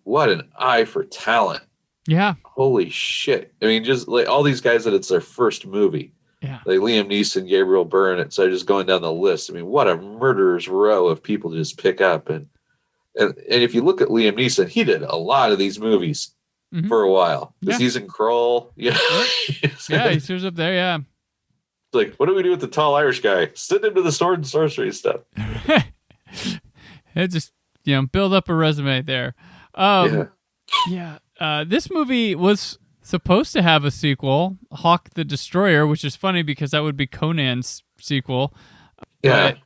What an eye for talent! Yeah, holy shit! I mean, just like all these guys that it's their first movie. Yeah, like Liam Neeson, Gabriel Byrne. And so just going down the list. I mean, what a murderer's row of people to just pick up. And if you look at Liam Neeson, he did a lot of these movies for a while. Because he's in Kroll. Yeah, yeah, he shows up there. Yeah. Like, what do we do with the tall Irish guy? Send him to the sword and sorcery stuff. It just, build up a resume there. This movie was supposed to have a sequel, Hawk the Destroyer, which is funny because that would be Conan's sequel. Yeah.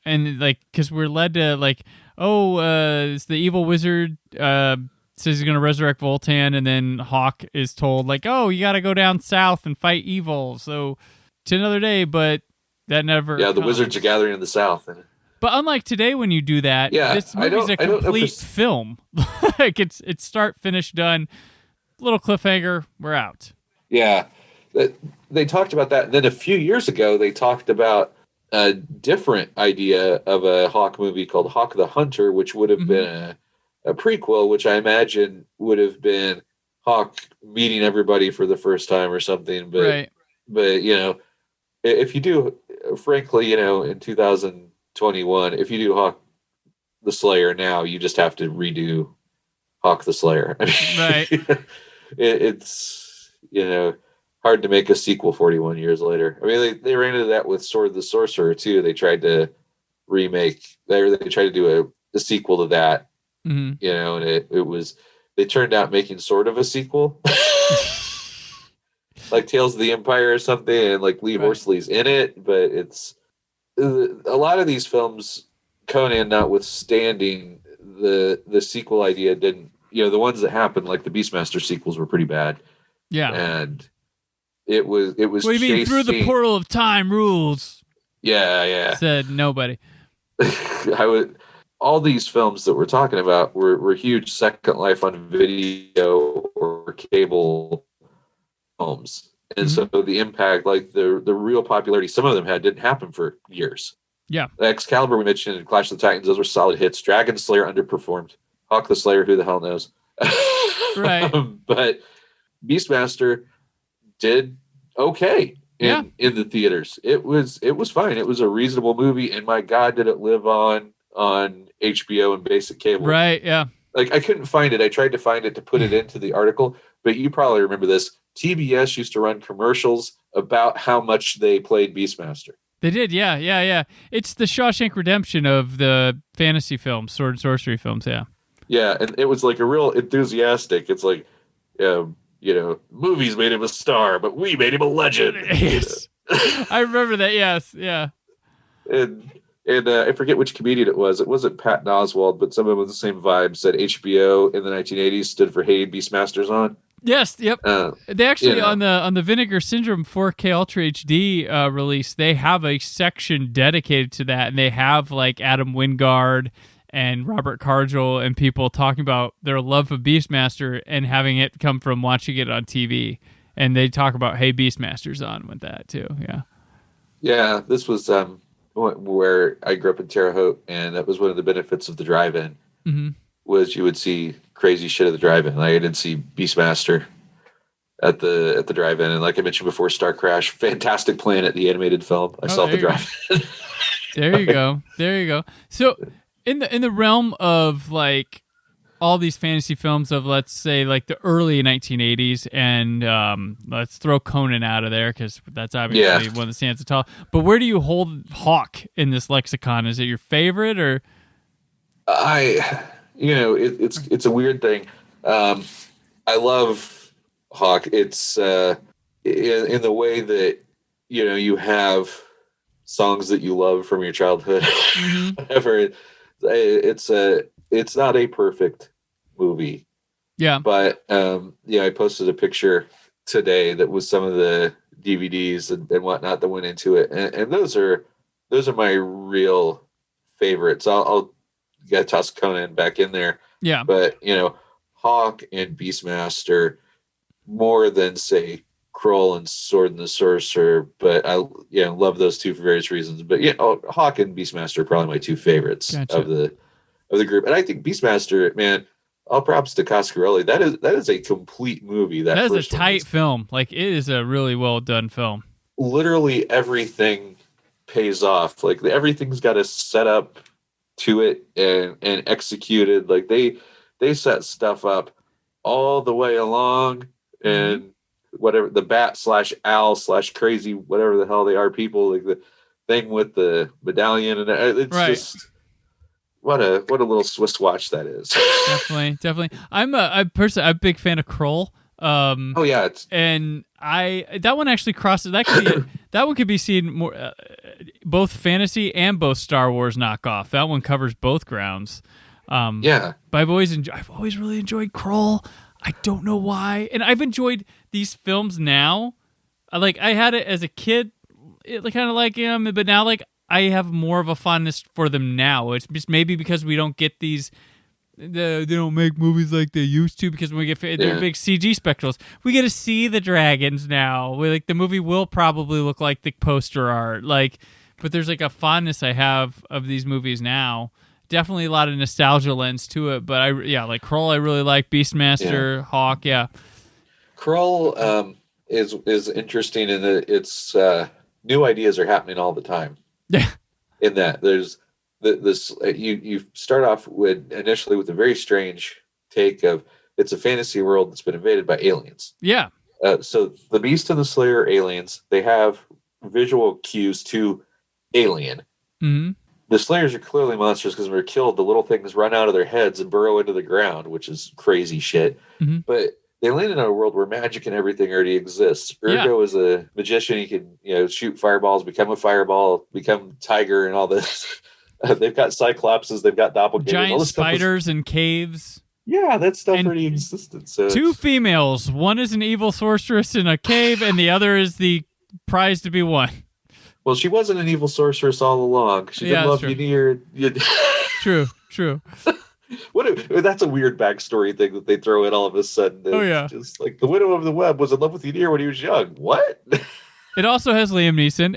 And because we're led to it's the evil wizard says he's going to resurrect Voltan, and then Hawk is told you got to go down south and fight evil. So to another day, but that never. Yeah, the wizards are gathering in the south. But unlike today, when you do that, this movie's a complete film. It's start, finish, done. Little cliffhanger, we're out. Yeah, they talked about that. And then a few years ago, they talked about a different idea of a Hawk movie called Hawk the Hunter, which would have been a prequel, which I imagine would have been Hawk meeting everybody for the first time or something. But right. But if you do, frankly, in 2021, if you do Hawk the Slayer now, you just have to redo Hawk the Slayer. I mean, right. It's hard to make a sequel 41 years later. I mean, they ran into that with Sword the Sorcerer too. They tried to remake. They tried to do a sequel to that. Mm-hmm. You know, and it was. They turned out making sort of a sequel, like Tales of the Empire or something, and like Lee Horsley's in it. But it's a lot of these films, Conan notwithstanding, the sequel idea didn't. You know, the ones that happened, like the Beastmaster sequels, were pretty bad. Yeah, and it was. What do you mean through the portal of time rules? Yeah. Said nobody. All these films that we're talking about were huge Second Life on video or cable films, and so the impact, like the real popularity, some of them didn't happen for years. Yeah, Excalibur we mentioned, and Clash of the Titans, those were solid hits. Dragon Slayer underperformed. Hawk the Slayer, who the hell knows? Right. But Beastmaster did okay in the theaters. It was fine. It was a reasonable movie, and my God, did it live on HBO and basic cable. Right, yeah. Like, I couldn't find it. I tried to find it to put it into the article, but you probably remember this. TBS used to run commercials about how much they played Beastmaster. They did, yeah. It's the Shawshank Redemption of the fantasy films, sword and sorcery films, yeah. Yeah, and it was like a real enthusiastic. It's like, movies made him a star, but we made him a legend. Yes. I remember that, yes, yeah. And I forget which comedian it was. It wasn't Patton Oswalt, but someone with the same vibe said HBO in the 1980s stood for Hey, Beastmaster's on. Yes, yep. They actually, on the Vinegar Syndrome 4K Ultra HD release, they have a section dedicated to that, and they have like Adam Wingard and Robert Cargill and people talking about their love of Beastmaster and having it come from watching it on TV. And they talk about Hey, Beastmaster's on with that too, yeah. Yeah, this was where I grew up in Terre Haute, and that was one of the benefits of the drive-in, was you would see crazy shit at the drive-in. Like, I did see Beastmaster at the drive-in, and like I mentioned before, Star Crash, Fantastic Planet, the animated film, I saw at the drive-in. There you go. So in the realm of like all these fantasy films of, let's say, like the early 1980s, and let's throw Conan out of there because that's obviously one that stands tall. But where do you hold Hawk in this lexicon? Is it your favorite, or? It's a weird thing. I love Hawk. It's in the way that you have songs that you love from your childhood. Whatever. It's not a perfect movie. Yeah. But I posted a picture today that was some of the DVDs and whatnot that went into it, and those are my real favorites. I'll toss Conan back in there. Yeah. But Hawk and Beastmaster more than, say, Kroll and Sword and the Sorcerer, but I love those two for various reasons. But Hawk and Beastmaster are probably my two favorites of the group. And I think Beastmaster, man, all props to Coscarelli. That is a complete movie. That is a tight film. Like, it is a really well done film. Literally everything pays off. Like, everything's got a setup to it and executed. Like, they set stuff up all the way along, and whatever the bat / owl / crazy whatever the hell they are people, like the thing with the medallion, and it's just what a little Swiss watch that is. Definitely. I'm a big fan of Kroll. And that one actually crosses. That one could be seen more both fantasy and both Star Wars knockoff. That one covers both grounds. But I've always really enjoyed Kroll. I don't know why, and I've enjoyed these films now. I had it as a kid, kind of like him, but now I have more of a fondness for them now. It's just maybe because we don't get these. They don't make movies like they used to, because when we get they're big CG spectacles. We get to see the dragons now. The movie will probably look like the poster art. But there's a fondness I have of these movies now. Definitely a lot of nostalgia lens to it. But Kroll I really like. Beastmaster, Hawk, Kroll is interesting in that it's new ideas are happening all the time. Yeah. In that there's this you start off initially with a very strange take of it's a fantasy world that's been invaded by aliens. Yeah. So the Beast and the Slayer are aliens. They have visual cues to alien. Mm-hmm. The Slayers are clearly monsters because when they're killed, the little things run out of their heads and burrow into the ground, which is crazy shit. Mm-hmm. But they land in a world where magic and everything already exists. Ergo is a magician. He can, shoot fireballs, become a fireball, become tiger, and all this. They've got cyclopses. They've got doppelgangers. Giant all this spiders and caves. Yeah, that stuff And already existed. So 2 females. One is an evil sorceress in a cave, and the other is the prize to be won. Well, she wasn't an evil sorceress all along. She didn't love Ynir. True. That's a weird backstory thing that they throw in all of a sudden. It's just like the Widow of the Web was in love with Ynir when he was young. What? It also has Liam Neeson.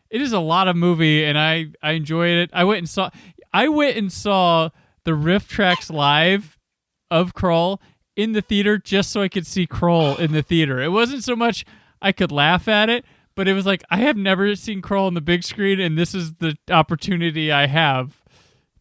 It is a lot of movie, and I enjoyed it. I went and saw the riff tracks live of Krull in the theater just so I could see Krull in the theater. It wasn't so much I could laugh at it, but it was like, I have never seen Krull on the big screen, and this is the opportunity I have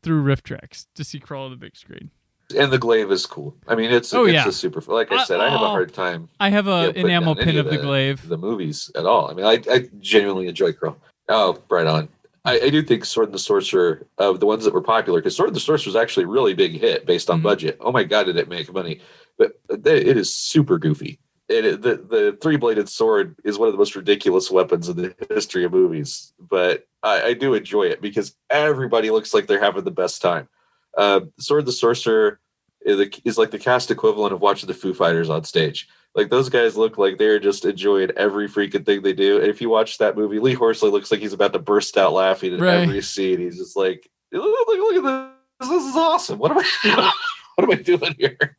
through riff tracks to see Krull on the big screen. And the glaive is cool. I mean, it's a super. Like I said, I have a hard time. I have an enamel pin of the glaive. The movies at all. I mean, I genuinely enjoy Krull. Oh, right on. I do think Sword and the Sorcerer, of the ones that were popular, because Sword and the Sorcerer was actually a really big hit based on budget. Oh my God, did it make money? But it is super goofy. The 3-bladed sword is one of the most ridiculous weapons in the history of movies. But I do enjoy it because everybody looks like they're having the best time. Sword and the Sorcerer is like the cast equivalent of watching the Foo Fighters on stage. Like, those guys look like they're just enjoying every freaking thing they do. And if you watch that movie, Lee Horsley looks like he's about to burst out laughing at every scene. He's just like, look at this. This is awesome. What am I doing here?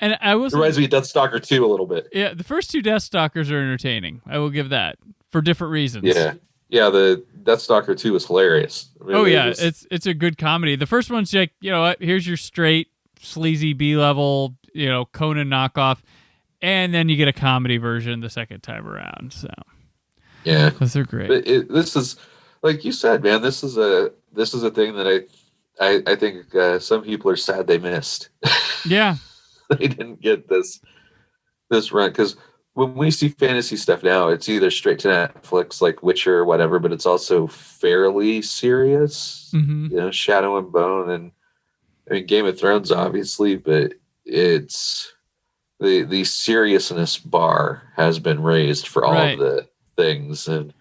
And it reminds me of Deathstalker 2 a little bit. Yeah, the first 2 Deathstalkers are entertaining. I will give that, for different reasons. Yeah, the Deathstalker 2 is hilarious. I mean, it's a good comedy. The first one's like, here's your straight, sleazy B-level, Conan knockoff. And then you get a comedy version the second time around. So yeah, those are great. But this is, like you said, man. This is a thing that I think some people are sad they missed. Yeah, they didn't get this run, because when we see fantasy stuff now, it's either straight to Netflix like Witcher or whatever, but it's also fairly serious. Mm-hmm. Shadow and Bone, and I mean Game of Thrones, obviously, but it's. The seriousness bar has been raised for all of the things, and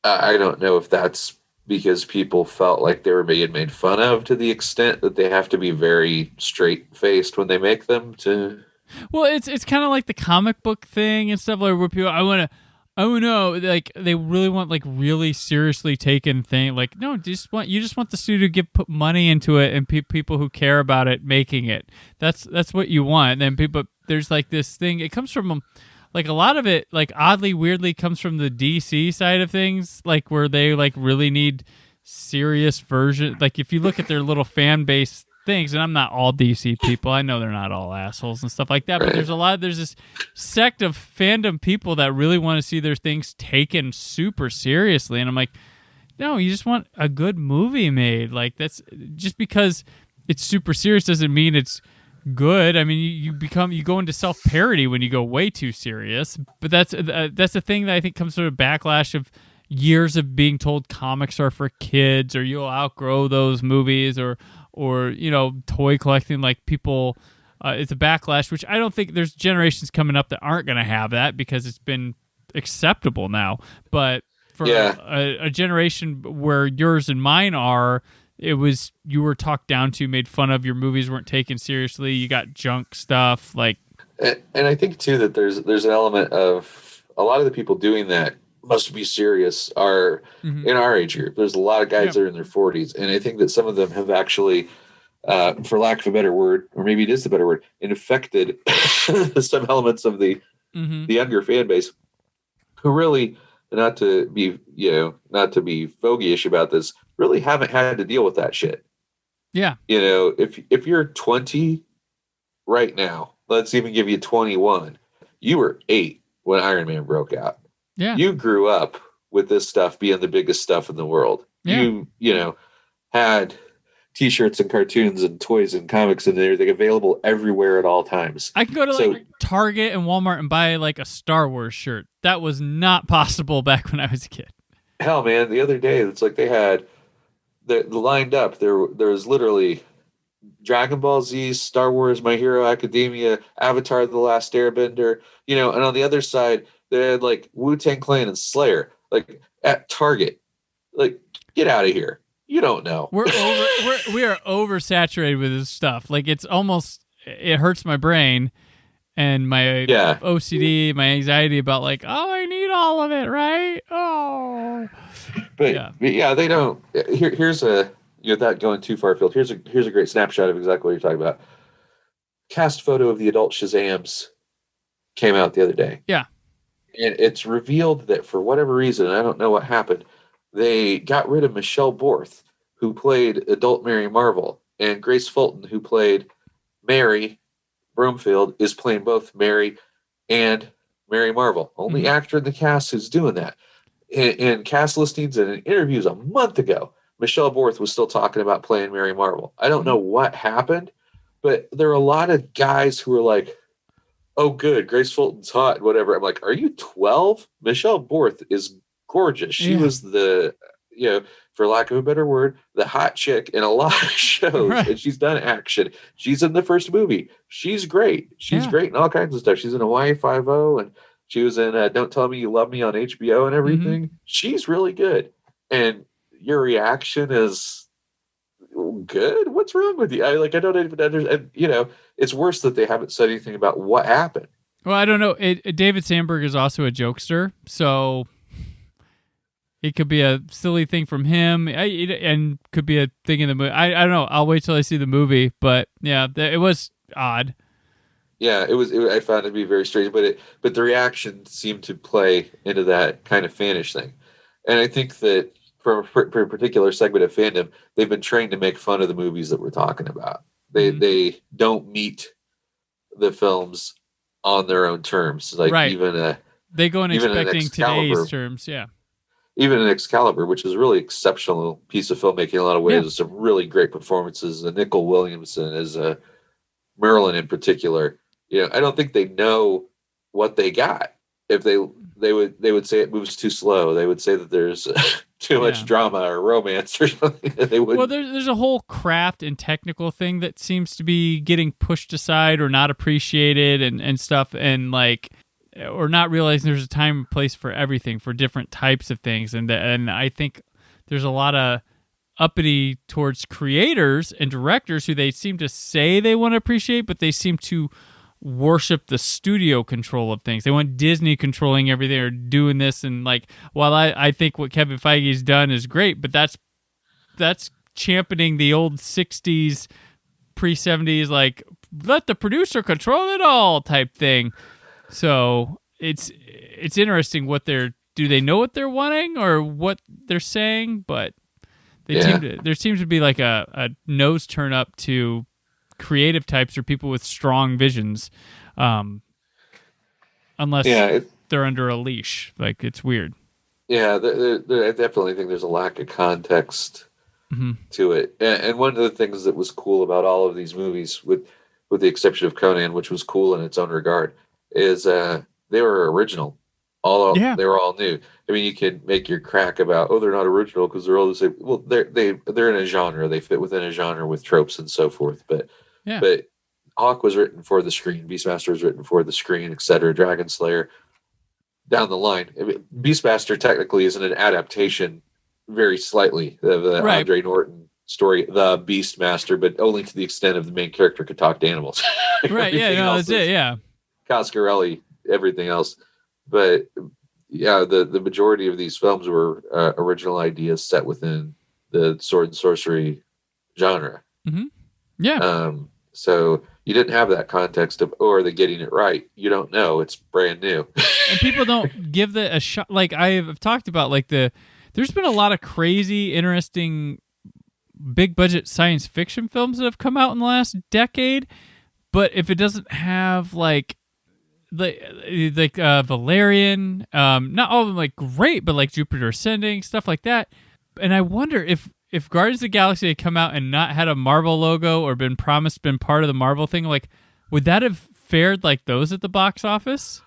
I don't know if that's because people felt like they were being made fun of to the extent that they have to be very straight-faced when they make them. Well, it's kind of like the comic book thing and stuff, like where people like they really want like really seriously taken thing. Like, no, you just want the studio to put money into it and people who care about it making it. That's what you want. And then there's like this thing. It comes from like a lot of it, like oddly, weirdly, comes from the DC side of things, like where they like really need serious version. Like if you look at their little fan base things, and I'm not all DC people, I know they're not all assholes and stuff like that, but there's this sect of fandom people that really want to see their things taken super seriously, and I'm like, no, you just want a good movie made. Like, that's just because it's super serious doesn't mean it's good. I mean, you go into self-parody when you go way too serious, but that's the thing that I think comes from a backlash of years of being told comics are for kids, or you'll outgrow those movies, or toy collecting, like people, it's a backlash, which I don't think there's generations coming up that aren't going to have that because it's been acceptable now. But for a generation where yours and mine are, it was, you were talked down to, made fun of, your movies weren't taken seriously, you got junk stuff. Like, and I think too that there's an element of a lot of the people doing that must be serious are in our age group. There's a lot of guys that are in their 40s, and I think that some of them have actually, for lack of a better word, or maybe it is the better word, infected some elements of the younger fan base, who really, not to be fogyish about this, really haven't had to deal with that shit. Yeah. If you're 20 right now, let's even give you 21, you were 8 when Iron Man broke out. Yeah. You grew up with this stuff being the biggest stuff in the world. Yeah. You had T-shirts and cartoons and toys and comics, and they're available everywhere at all times. I can go to like Target and Walmart and buy like a Star Wars shirt. That was not possible back when I was a kid. Hell, man, the other day it's like they had the lined up. There was literally Dragon Ball Z, Star Wars, My Hero Academia, Avatar: The Last Airbender, and on the other side they had like Wu-Tang Clan and Slayer, like at Target. Like, get out of here. You don't know. We are oversaturated with this stuff. Like, it hurts my brain and my OCD, my anxiety about like, oh, I need all of it, right? Oh, but they don't. Here's a without going too far afield. Here's a great snapshot of exactly what you're talking about. Cast photo of the adult Shazams came out the other day. Yeah, and it's revealed that for whatever reason, I don't know what happened, they got rid of Michelle Borth, who played adult Mary Marvel, and Grace Fulton, who played Mary Broomfield, is playing both Mary and Mary Marvel. Only actor in the cast who's doing that. In cast listings and in interviews a month ago, Michelle Borth was still talking about playing Mary Marvel. I don't know what happened, but there are a lot of guys who are like, oh, good, Grace Fulton's hot, whatever. I'm like, are you 12? Michelle Borth is gorgeous. She was the, for lack of a better word, the hot chick in a lot of shows. Right. And she's done action. She's in the first movie. She's great. She's great in all kinds of stuff. She's in Hawaii Five-0, and she was in Don't Tell Me You Love Me on HBO and everything. She's really good. And your reaction is good? What's wrong with you? I don't even understand. It's worse that they haven't said anything about what happened. Well, I don't know. David Sandberg is also a jokester, so it could be a silly thing from him, and could be a thing in the movie. I don't know. I'll wait till I see the movie, but yeah, it was odd. Yeah, it was. I found it to be very strange, but the reaction seemed to play into that kind of fanish thing, and I think that for a particular segment of fandom, they've been trained to make fun of the movies that we're talking about. They don't meet the films on their own terms. Like they go in expecting today's terms. Yeah. Even in Excalibur, which is a really exceptional piece of filmmaking in a lot of ways, with some really great performances. Nicole Williamson as Merlin in particular. I don't think they know what they got. If they would say it moves too slow. They would say that there's too much drama or romance or something. They would. Well, there's a whole craft and technical thing that seems to be getting pushed aside or not appreciated and stuff, and like, or not realizing there's a time and place for everything, for different types of things, and I think there's a lot of uppity towards creators and directors who they seem to say they want to appreciate, but they seem to worship the studio control of things. They want Disney controlling everything or doing this, and like, while I think what Kevin Feige's done is great, but that's championing the old 60s, pre-70s, like, let the producer control it all type thing. So it's interesting what do they know what they're wanting or what they're saying, but there seems to be like a nose turn up to creative types or people with strong visions, unless they're under a leash. Like, it's weird. Yeah, I definitely think there's a lack of context to it. And one of the things that was cool about all of these movies, with the exception of Conan, which was cool in its own regard, is they were original. They were all new. I mean, you can make your crack about, they're not original because they're all the same. Well, they're in a genre. They fit within a genre with tropes and so forth. But Hawk was written for the screen. Beastmaster was written for the screen, etc. Dragon Slayer down the line. I mean, Beastmaster technically isn't an adaptation, very slightly, of the Andre Norton story, The Beastmaster, but only to the extent of the main character could talk to animals. Right. That's it. Yeah. Coscarelli, everything else. But yeah, the majority of these films were original ideas set within the sword and sorcery genre. Yeah. So you didn't have that context of, are they getting it right? You don't know. It's brand new. And people don't give that a shot. Like, I've talked about, like, there's been a lot of crazy, interesting, big budget science fiction films that have come out in the last decade. But if it doesn't have like Valerian, not all of them like great, but like Jupiter Ascending, stuff like that. And I wonder if if Guardians of the Galaxy had come out and not had a Marvel logo or been part of the Marvel thing, like, would that have fared like those at the box office?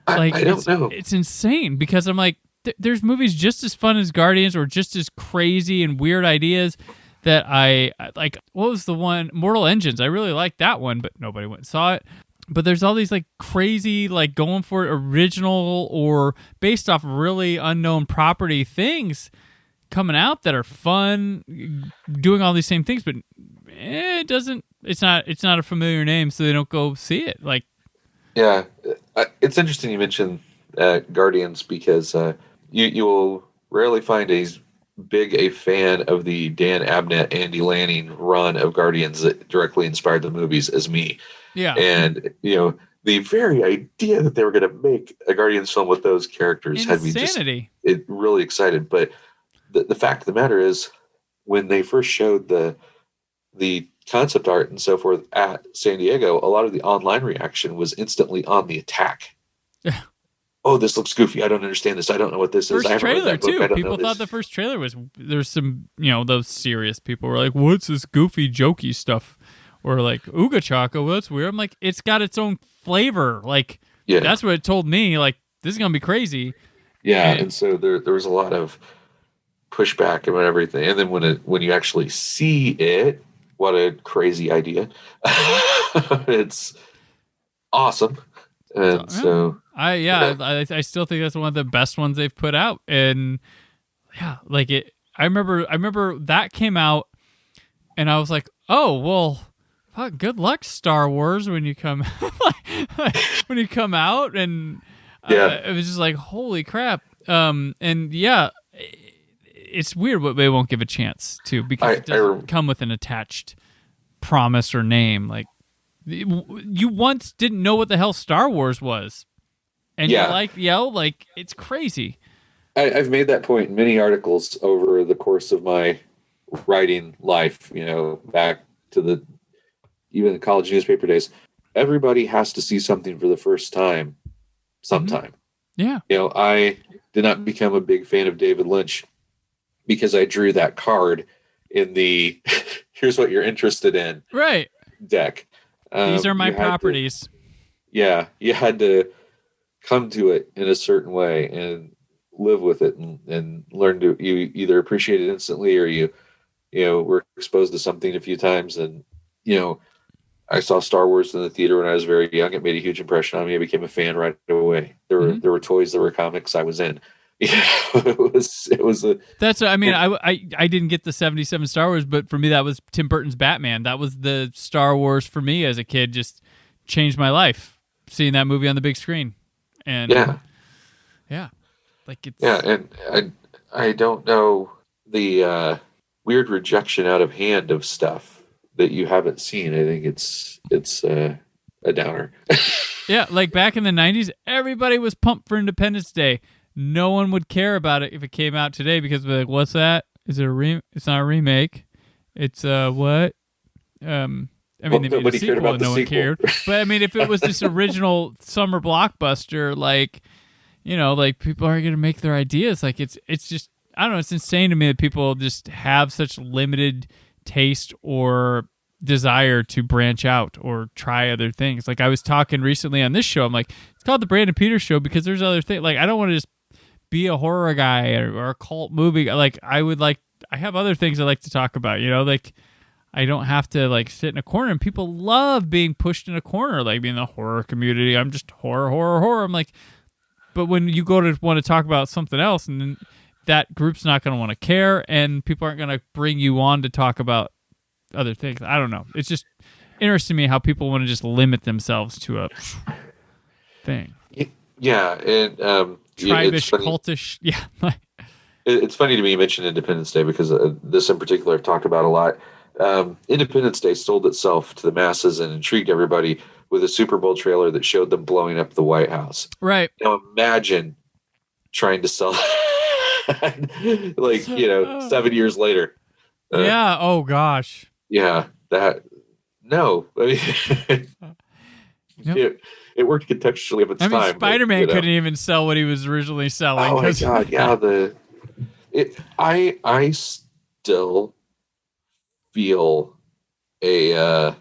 Like, I don't know. It's insane because I'm like, there's movies just as fun as Guardians or just as crazy and weird ideas that I like. What was the one? Mortal Engines. I really liked that one, but nobody went and saw it. But there's all these like crazy, like going for it, original or based off really unknown property things coming out that are fun, doing all these same things, but it's not a familiar name, so they don't go see it. Like, yeah, it's interesting you mentioned Guardians because you will rarely find as big a fan of the Dan Abnett, Andy Lanning run of Guardians that directly inspired the movies as me. Yeah. And, the very idea that they were going to make a Guardians film with those characters had me just really excited. But the fact of the matter is, when they first showed the concept art and so forth at San Diego, a lot of the online reaction was instantly on the attack. Yeah. Oh, this looks goofy. I don't understand this. I don't know what this is. I haven't read trailer that book. too. People thought the first trailer was, there's some, those serious people were like, what's this goofy, jokey stuff? Or like, Ooga Chaka, well, that's weird. I'm like, it's got its own flavor. Like, that's what it told me. Like, this is going to be crazy. Yeah, and so there was a lot of pushback and everything. And then when you actually see it, what a crazy idea. It's awesome. And so... I still think that's one of the best ones they've put out. And, yeah, like it... I remember that came out, and I was like, oh, well... Fuck, good luck, Star Wars, when you come when you come out, and it was just like, holy crap. And yeah, it's weird what they won't give a chance to, because it doesn't come with an attached promise or name. Like, you once didn't know what the hell Star Wars was, and you're like, it's crazy. I've made that point in many articles over the course of my writing life. Back to even the college newspaper days, everybody has to see something for the first time sometime. Mm-hmm. Yeah. I did not become a big fan of David Lynch because I drew that card in the here's what you're interested in deck. These are my properties. You had to come to it in a certain way and live with it and learn to, you either appreciate it instantly or you were exposed to something a few times. And, I saw Star Wars in the theater when I was very young. It made a huge impression on me. I became a fan right away. There were toys, there were comics I was in. It was a. That's. I mean, I didn't get the 77 Star Wars, but for me that was Tim Burton's Batman. That was the Star Wars for me as a kid. Just changed my life. Seeing that movie on the big screen, and like it's and I don't know the weird rejection out of hand of stuff that you haven't seen. I think it's a downer. Yeah, like back in the 90s, everybody was pumped for Independence Day. No one would care about it if it came out today because they're like, what's that? Is it it's not a remake. It's what? I mean, they made a sequel and no one cared. But I mean, if it was this original summer blockbuster, like, like people aren't going to make their ideas. Like it's just, I don't know. It's insane to me that people just have such limited taste or desire to branch out or try other things. Like I was talking recently on this show, I'm like, it's called the Brandon Peters Show because there's other things. Like I don't want to just be a horror guy or a cult movie. Like I have other things I like to talk about, like I don't have to like sit in a corner, and people love being pushed in a corner, like being the horror community. I'm just horror. I'm like, but when you go to want to talk about something else, and then that group's not going to want to care, and people aren't going to bring you on to talk about other things. I don't know. It's just interesting to me how people want to just limit themselves to a thing. Yeah, and tribish, cultish. Yeah, it's funny to me you mentioned Independence Day because this in particular I've talked about a lot. Independence Day sold itself to the masses and intrigued everybody with a Super Bowl trailer that showed them blowing up the White House. Right. Now imagine trying to sell like 7 years later. Yeah. Oh gosh. Yeah. I mean, it worked contextually of its time. I mean, Spider-Man couldn't even sell what he was originally selling. Oh my god! Yeah. still feel a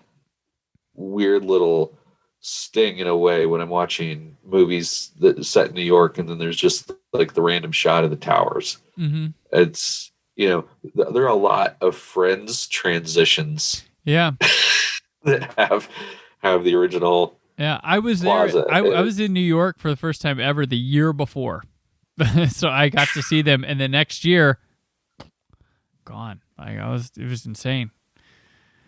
weird little sting in a way when I'm watching movies that set in New York, and then there's just like the random shot of the towers. Mm-hmm. It's, there are a lot of Friends transitions. Yeah. That have the original. Yeah, I was plaza. there. I was in New York for the first time ever the year before. So I got to see them, and the next year, gone. It was insane.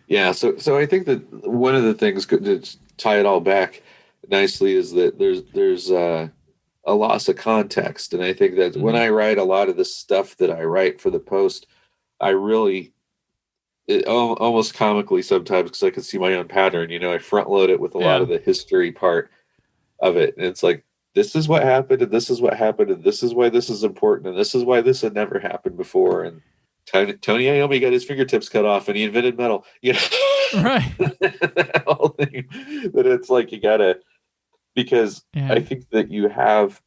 Yeah, so I think that one of the things to tie it all back nicely is that there's a loss of context, and I think that when I write a lot of the stuff that I write for the Post, I really almost comically sometimes, because I can see my own pattern. I front load it with a lot of the history part of it, and it's like, this is what happened, and this is what happened, and this is why this is important, and this is why this had never happened before, and Tony Iommi got his fingertips cut off, and he invented metal. Right. That whole thing. That it's like you gotta, because I think that you have,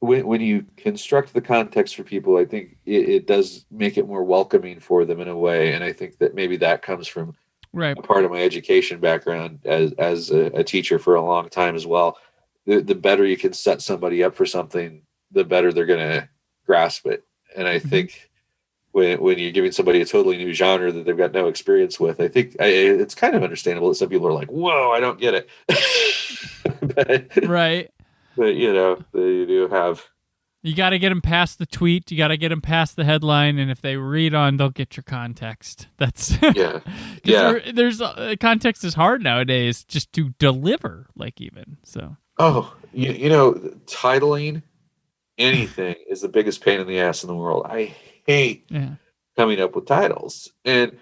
when you construct the context for people, I think it does make it more welcoming for them in a way, and I think that maybe that comes from a part of my education background as a teacher for a long time as well. The better you can set somebody up for something, the better they're going to grasp it. And I think when you're giving somebody a totally new genre that they've got no experience with, I think it's kind of understandable that some people are like, whoa, I don't get it. Right. But, they do have. You got to get them past the tweet. You got to get them past the headline. And if they read on, they'll get your context. That's yeah. There's context is hard nowadays just to deliver, so. Oh, titling anything is the biggest pain in the ass in the world. I hate coming up with titles. And,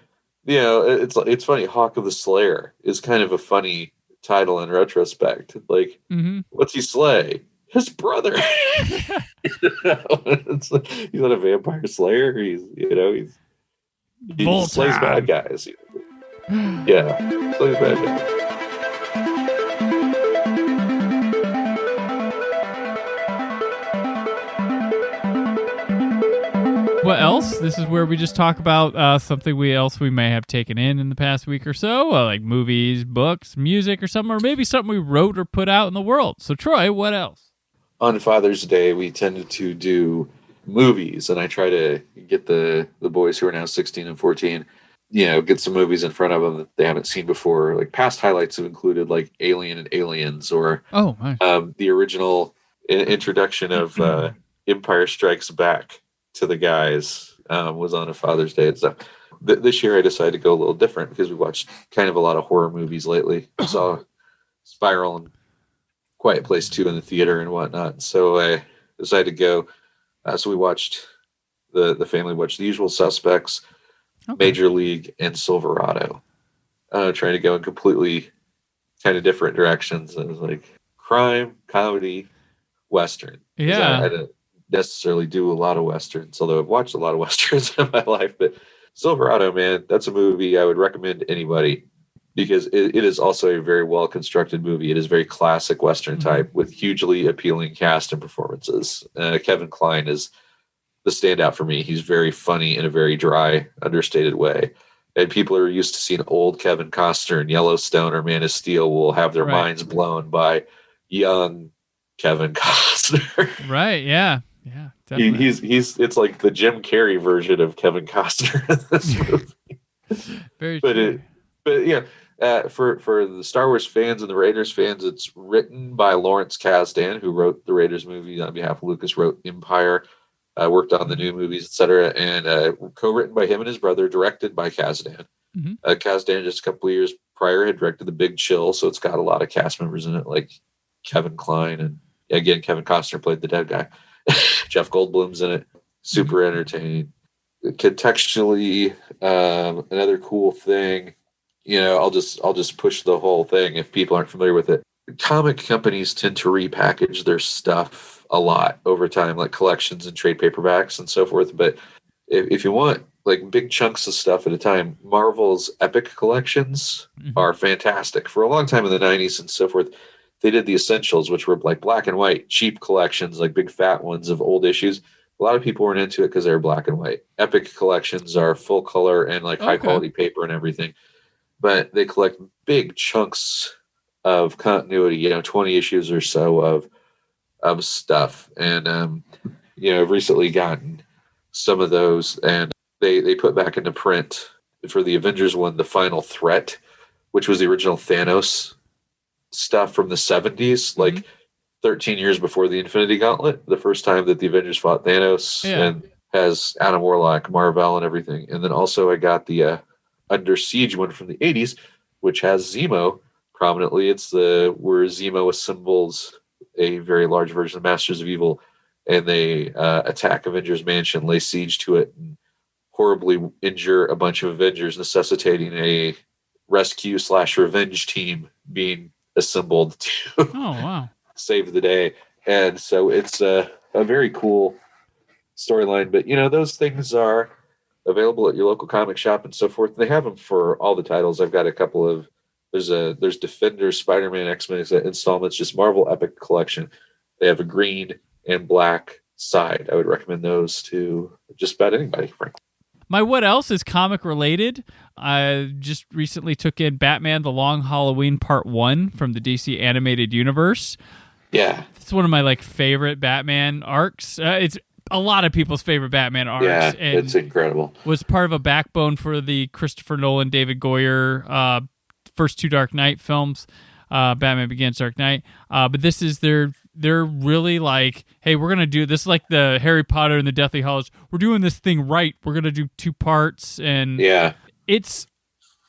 it's funny. Hawk of the Slayer is kind of a funny title in retrospect. Like, what's he slay? His brother. It's like, he's not a vampire slayer. He slays bad guys. Yeah, slays bad guys. What else? This is where we just talk about something we may have taken in the past week or so, like movies, books, music, or something, or maybe something we wrote or put out in the world. So, Troy, what else? On Father's Day, we tended to do movies, and I try to get the boys who are now 16 and 14, get some movies in front of them that they haven't seen before. Like, past highlights have included like Alien and Aliens, or the original introduction of Empire Strikes Back to the guys was on a Father's Day and stuff. This year I decided to go a little different because we watched kind of a lot of horror movies lately. I saw Spiral and Quiet Place 2 in the theater and whatnot. So I decided to go. So we watched, the family watched The Usual Suspects, Major League, and Silverado. Trying to go in completely kind of different directions. It was like crime, comedy, Western. Yeah. I didn't necessarily do a lot of Westerns, although I've watched a lot of Westerns in my life. But Silverado, man, that's a movie I would recommend to anybody, because it is also a very well-constructed movie. It is very classic Western type with hugely appealing cast and performances. Kevin Kline is the standout for me. He's very funny in a very dry, understated way. And people who are used to seeing old Kevin Costner in Yellowstone or Man of Steel will have their minds blown by young Kevin Costner. Right, yeah. Yeah, definitely. It's like the Jim Carrey version of Kevin Costner in this movie. Very true. But yeah, for the Star Wars fans and the Raiders fans, it's written by Lawrence Kasdan, who wrote the Raiders movie on behalf of Lucas, wrote Empire, worked on the new movies, etc., and co-written by him and his brother, directed by Kasdan. Kasdan, just a couple of years prior, had directed The Big Chill, so it's got a lot of cast members in it, like Kevin Kline, and again, Kevin Costner played the dead guy. Jeff Goldblum's in it. Super entertaining. Contextually, another cool thing, I'll just push the whole thing if people aren't familiar with it. Comic companies tend to repackage their stuff a lot over time, like collections and trade paperbacks and so forth. But if you want like big chunks of stuff at a time, Marvel's Epic collections are fantastic. For a long time in the 90s and so forth, they did the Essentials, which were like black and white, cheap collections, like big fat ones of old issues. A lot of people weren't into it because they were black and white. Epic collections are full color and like high quality paper and everything, but they collect big chunks of continuity, 20 issues or so of stuff. And, I've recently gotten some of those, and they put back into print for the Avengers one, The Final Threat, which was the original Thanos stuff from the 70s, like 13 years before the Infinity Gauntlet, the first time that the Avengers fought Thanos, and has Adam Warlock, Marvel, and everything. And then also I got the Under Siege one from the 80s, which has Zemo prominently. It's where Zemo assembles a very large version of Masters of Evil, and they attack Avengers Mansion, lay siege to it, and horribly injure a bunch of Avengers, necessitating a rescue/revenge team being assembled to save the day. And so it's a very cool storyline. But those things are available at your local comic shop and so forth. They have them for all the titles. I've got a couple of there's Defenders, Spider-Man, X-Men installments, just Marvel Epic Collection. They have a green and black side. I would recommend those to just about anybody, frankly. My what else is comic related. I just recently took in Batman: The Long Halloween Part 1 from the DC Animated Universe. Yeah. It's one of my favorite Batman arcs. It's a lot of people's favorite Batman arcs. Yeah, and it's incredible. Was part of a backbone for the Christopher Nolan, David Goyer first two Dark Knight films, Batman Begins, Dark Knight. But this is they're really like, hey, we're going to do this like the Harry Potter and the Deathly Hallows. We're doing this thing right. We're going to do 2 parts. And it's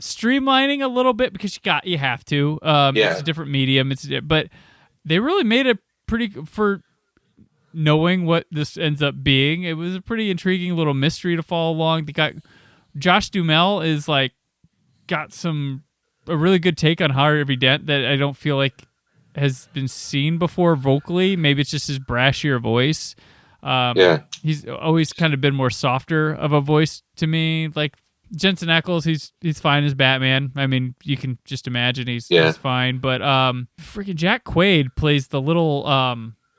streamlining a little bit because you have to. It's a different medium. But they really made it pretty, for knowing what this ends up being, it was a pretty intriguing little mystery to follow along. They got Josh Duhamel is got a really good take on Harvey Dent that I don't feel like has been seen before vocally. Maybe it's just his brashier voice. He's always kind of been more softer of a voice to me. Like Jensen Ackles, he's fine as Batman. I mean, you can just imagine he's fine. But freaking Jack Quaid plays the little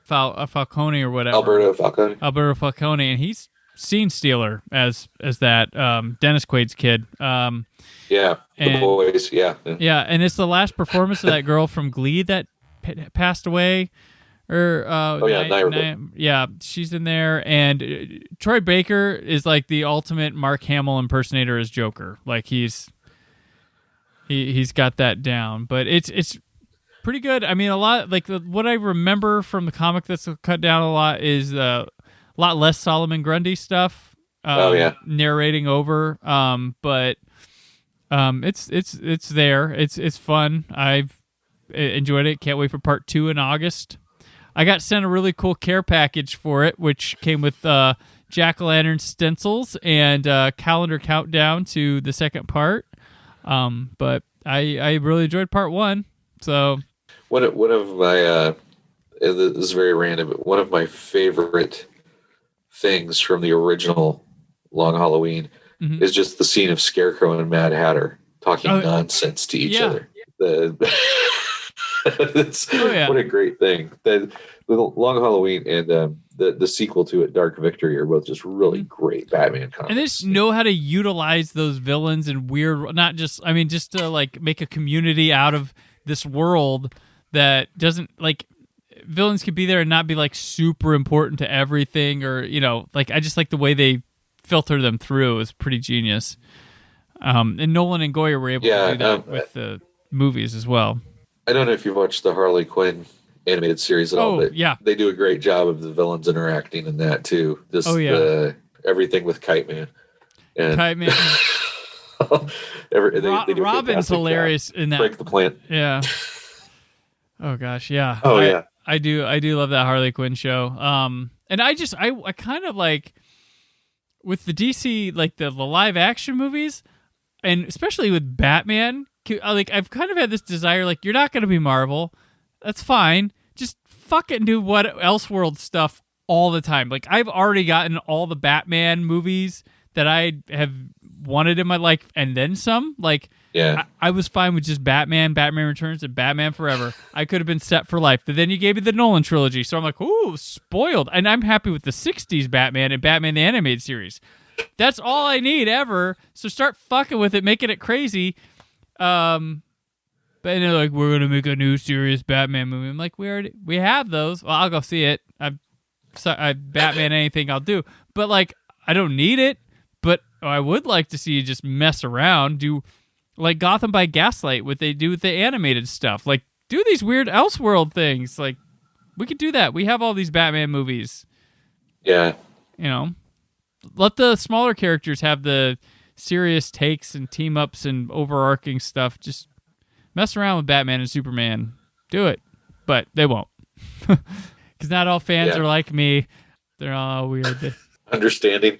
Falcone or whatever. Alberto Falcone, and he's scene stealer as that Dennis Quaid's kid. The boys, and it's the last performance of that girl from Glee that passed away. Naira. She's in there, and Troy Baker is like the ultimate Mark Hamill impersonator as Joker. Like he's got that down, but it's pretty good. I mean, a lot what I remember from the comic that's cut down a lot is a lot less Solomon Grundy stuff. Narrating over, but it's there. It's fun. I've enjoyed it. Can't wait for part 2 in August. I got sent a really cool care package for it, which came with jack-o'-lantern stencils and calendar countdown to the second part. But I really enjoyed part 1. So one of my this is very random, but one of my favorite things from the original Long Halloween is just the scene of Scarecrow and Mad Hatter talking nonsense to each other. What a great thing. The Long Halloween and the sequel to it, Dark Victory, are both just really great Batman comics. And they just know how to utilize those villains and weird, just to make a community out of this world that doesn't villains could be there and not be super important to everything, or I just like the way they filter them through is pretty genius. And Nolan and Goyer were able to do that with the movies as well. I don't know if you've watched the Harley Quinn animated series at all, but they do a great job of the villains interacting in that too. Everything with Kite Man. And Kite Man. they do Robin's hilarious in that. Break the plant. Yeah. Oh gosh, yeah. I do love that Harley Quinn show. And I kind of with the DC, the live action movies, and especially with Batman, I've kind of had this desire, you're not going to be Marvel. That's fine. Just fucking do what Elseworld stuff all the time. I've already gotten all the Batman movies that I have wanted in my life, and then some. Yeah. I was fine with just Batman Returns, and Batman Forever. I could have been set for life. But then you gave me the Nolan trilogy, so I'm like, ooh, spoiled. And I'm happy with the 60s Batman and Batman the Animated Series. That's all I need ever. So start fucking with it, making it crazy. But they're like, we're gonna make a new serious Batman movie. I'm like, we have those. Well, I'll go see it. Batman anything I'll do. But like, I don't need it. But I would like to see you just mess around, do like Gotham by Gaslight, what they do with the animated stuff. Like, do these weird Elseworld things. Like, we could do that. We have all these Batman movies. Yeah. You know, let the smaller characters have the serious takes and team ups and overarching stuff. Just mess around with Batman and Superman. Do it. But they won't. Because not all fans are like me. They're all weird. Understanding.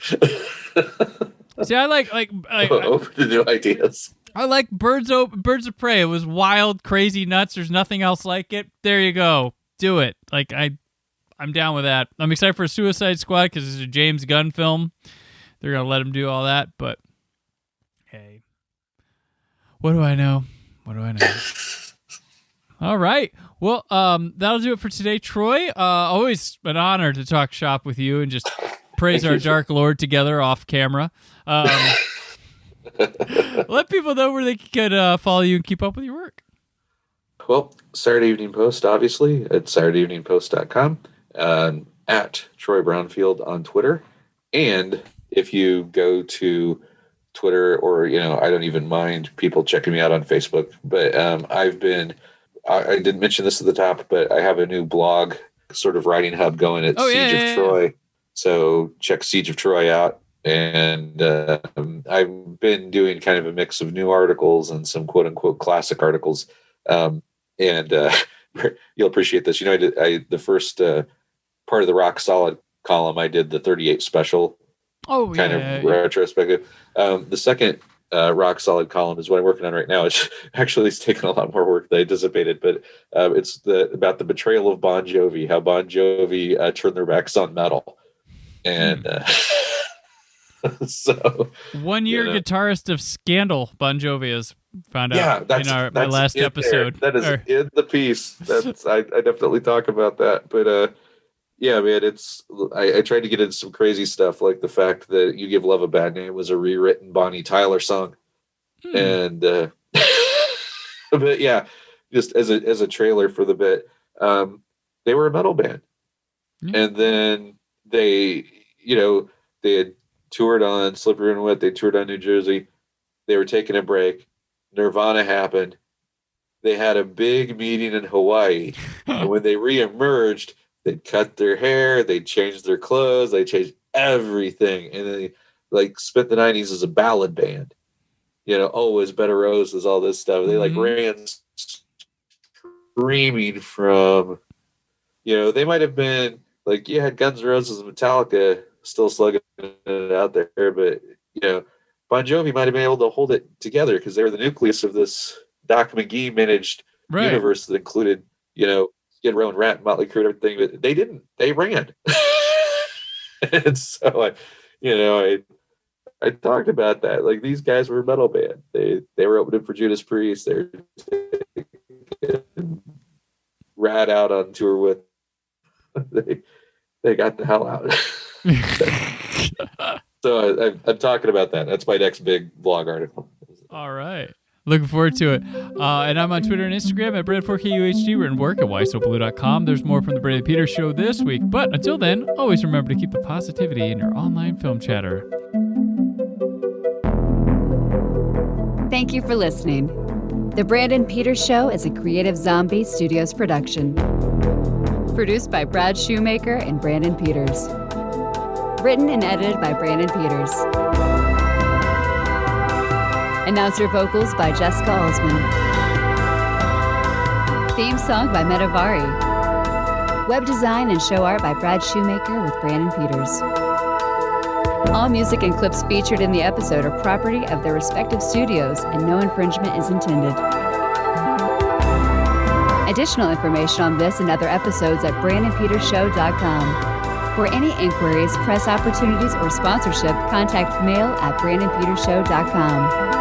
See, I like open to new ideas. I like Birds of Prey. It was wild, crazy, nuts. There's nothing else like it. There you go. Do it. Like I'm down with that. I'm excited for Suicide Squad because it's a James Gunn film. They're gonna let him do all that. But hey, what do I know? All right. Well, that'll do it for today, Troy. Always an honor to talk shop with you and just praise our Dark Lord together off camera. Let people know where they could follow you and keep up with your work. Well, Saturday Evening Post, obviously, at SaturdayEveningPost.com, at Troy Brownfield on Twitter. And if you go to Twitter, or, I don't even mind people checking me out on Facebook, but I didn't mention this at the top, but I have a new blog sort of writing hub going at Siege of Troy. So check Siege of Troy out. And I've been doing kind of a mix of new articles and some quote unquote classic articles. And you'll appreciate this. The first part of the Rock Solid column, I did the 38 special kind of retrospective. The second Rock Solid column is what I'm working on right now. It's actually taken a lot more work than I anticipated, but it's about the betrayal of Bon Jovi, how Bon Jovi turned their backs on metal. And so 1 year guitarist of Scandal, Bon Jovi is found out in my last episode. That is in the piece. I definitely talk about that. But man, I tried to get into some crazy stuff, like the fact that You Give Love a Bad Name was a rewritten Bonnie Tyler song. And but yeah, just as a trailer for the bit, they were a metal band. And then they had toured on Slippery and Wet. They toured on New Jersey. They were taking a break. Nirvana happened. They had a big meeting in Hawaii. And when they reemerged, they'd cut their hair. They changed their clothes. They changed everything. And they spent the 90s as a ballad band. Always Better Roses, all this stuff. They ran screaming from, they might have been like, you had Guns N' Roses and Metallica still slugging it out there, but Bon Jovi might have been able to hold it together because they were the nucleus of this Doc McGee managed universe that included Skid Row and Rat and Motley Crue and everything, but they didn't. They ran. And so I talked about that. Like, these guys were a metal band. They were opening for Judas Priest. They're Rat out on tour with. They got the hell out. So I'm talking about that. That's my next big blog article. All right. Looking forward to it. And I'm on Twitter and Instagram at Brand4KUHD. Written work at whysoblue.com. There's more from the Brandon Peters Show this week. But until then, always remember to keep the positivity in your online film chatter. Thank you for listening. The Brandon Peters Show is a Creative Zombie Studios production. Produced by Brad Shoemaker and Brandon Peters. Written and edited by Brandon Peters. Announcer vocals by Jessica Alsman. Theme song by Metavari. Web design and show art by Brad Shoemaker with Brandon Peters. All music and clips featured in the episode are property of their respective studios, and no infringement is intended. Additional information on this and other episodes at BrandonPetersShow.com. For any inquiries, press opportunities, or sponsorship, contact mail at BrandonPetersShow.com.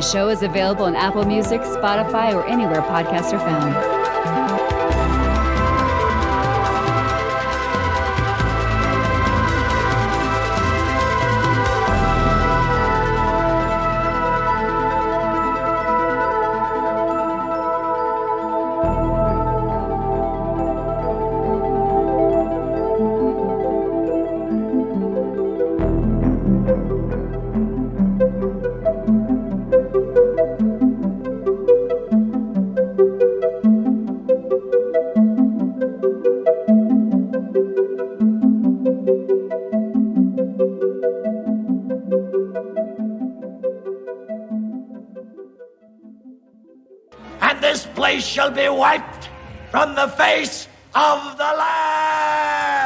show is available on Apple Music, Spotify, or anywhere podcasts are found. And this place shall be wiped from the face of the land.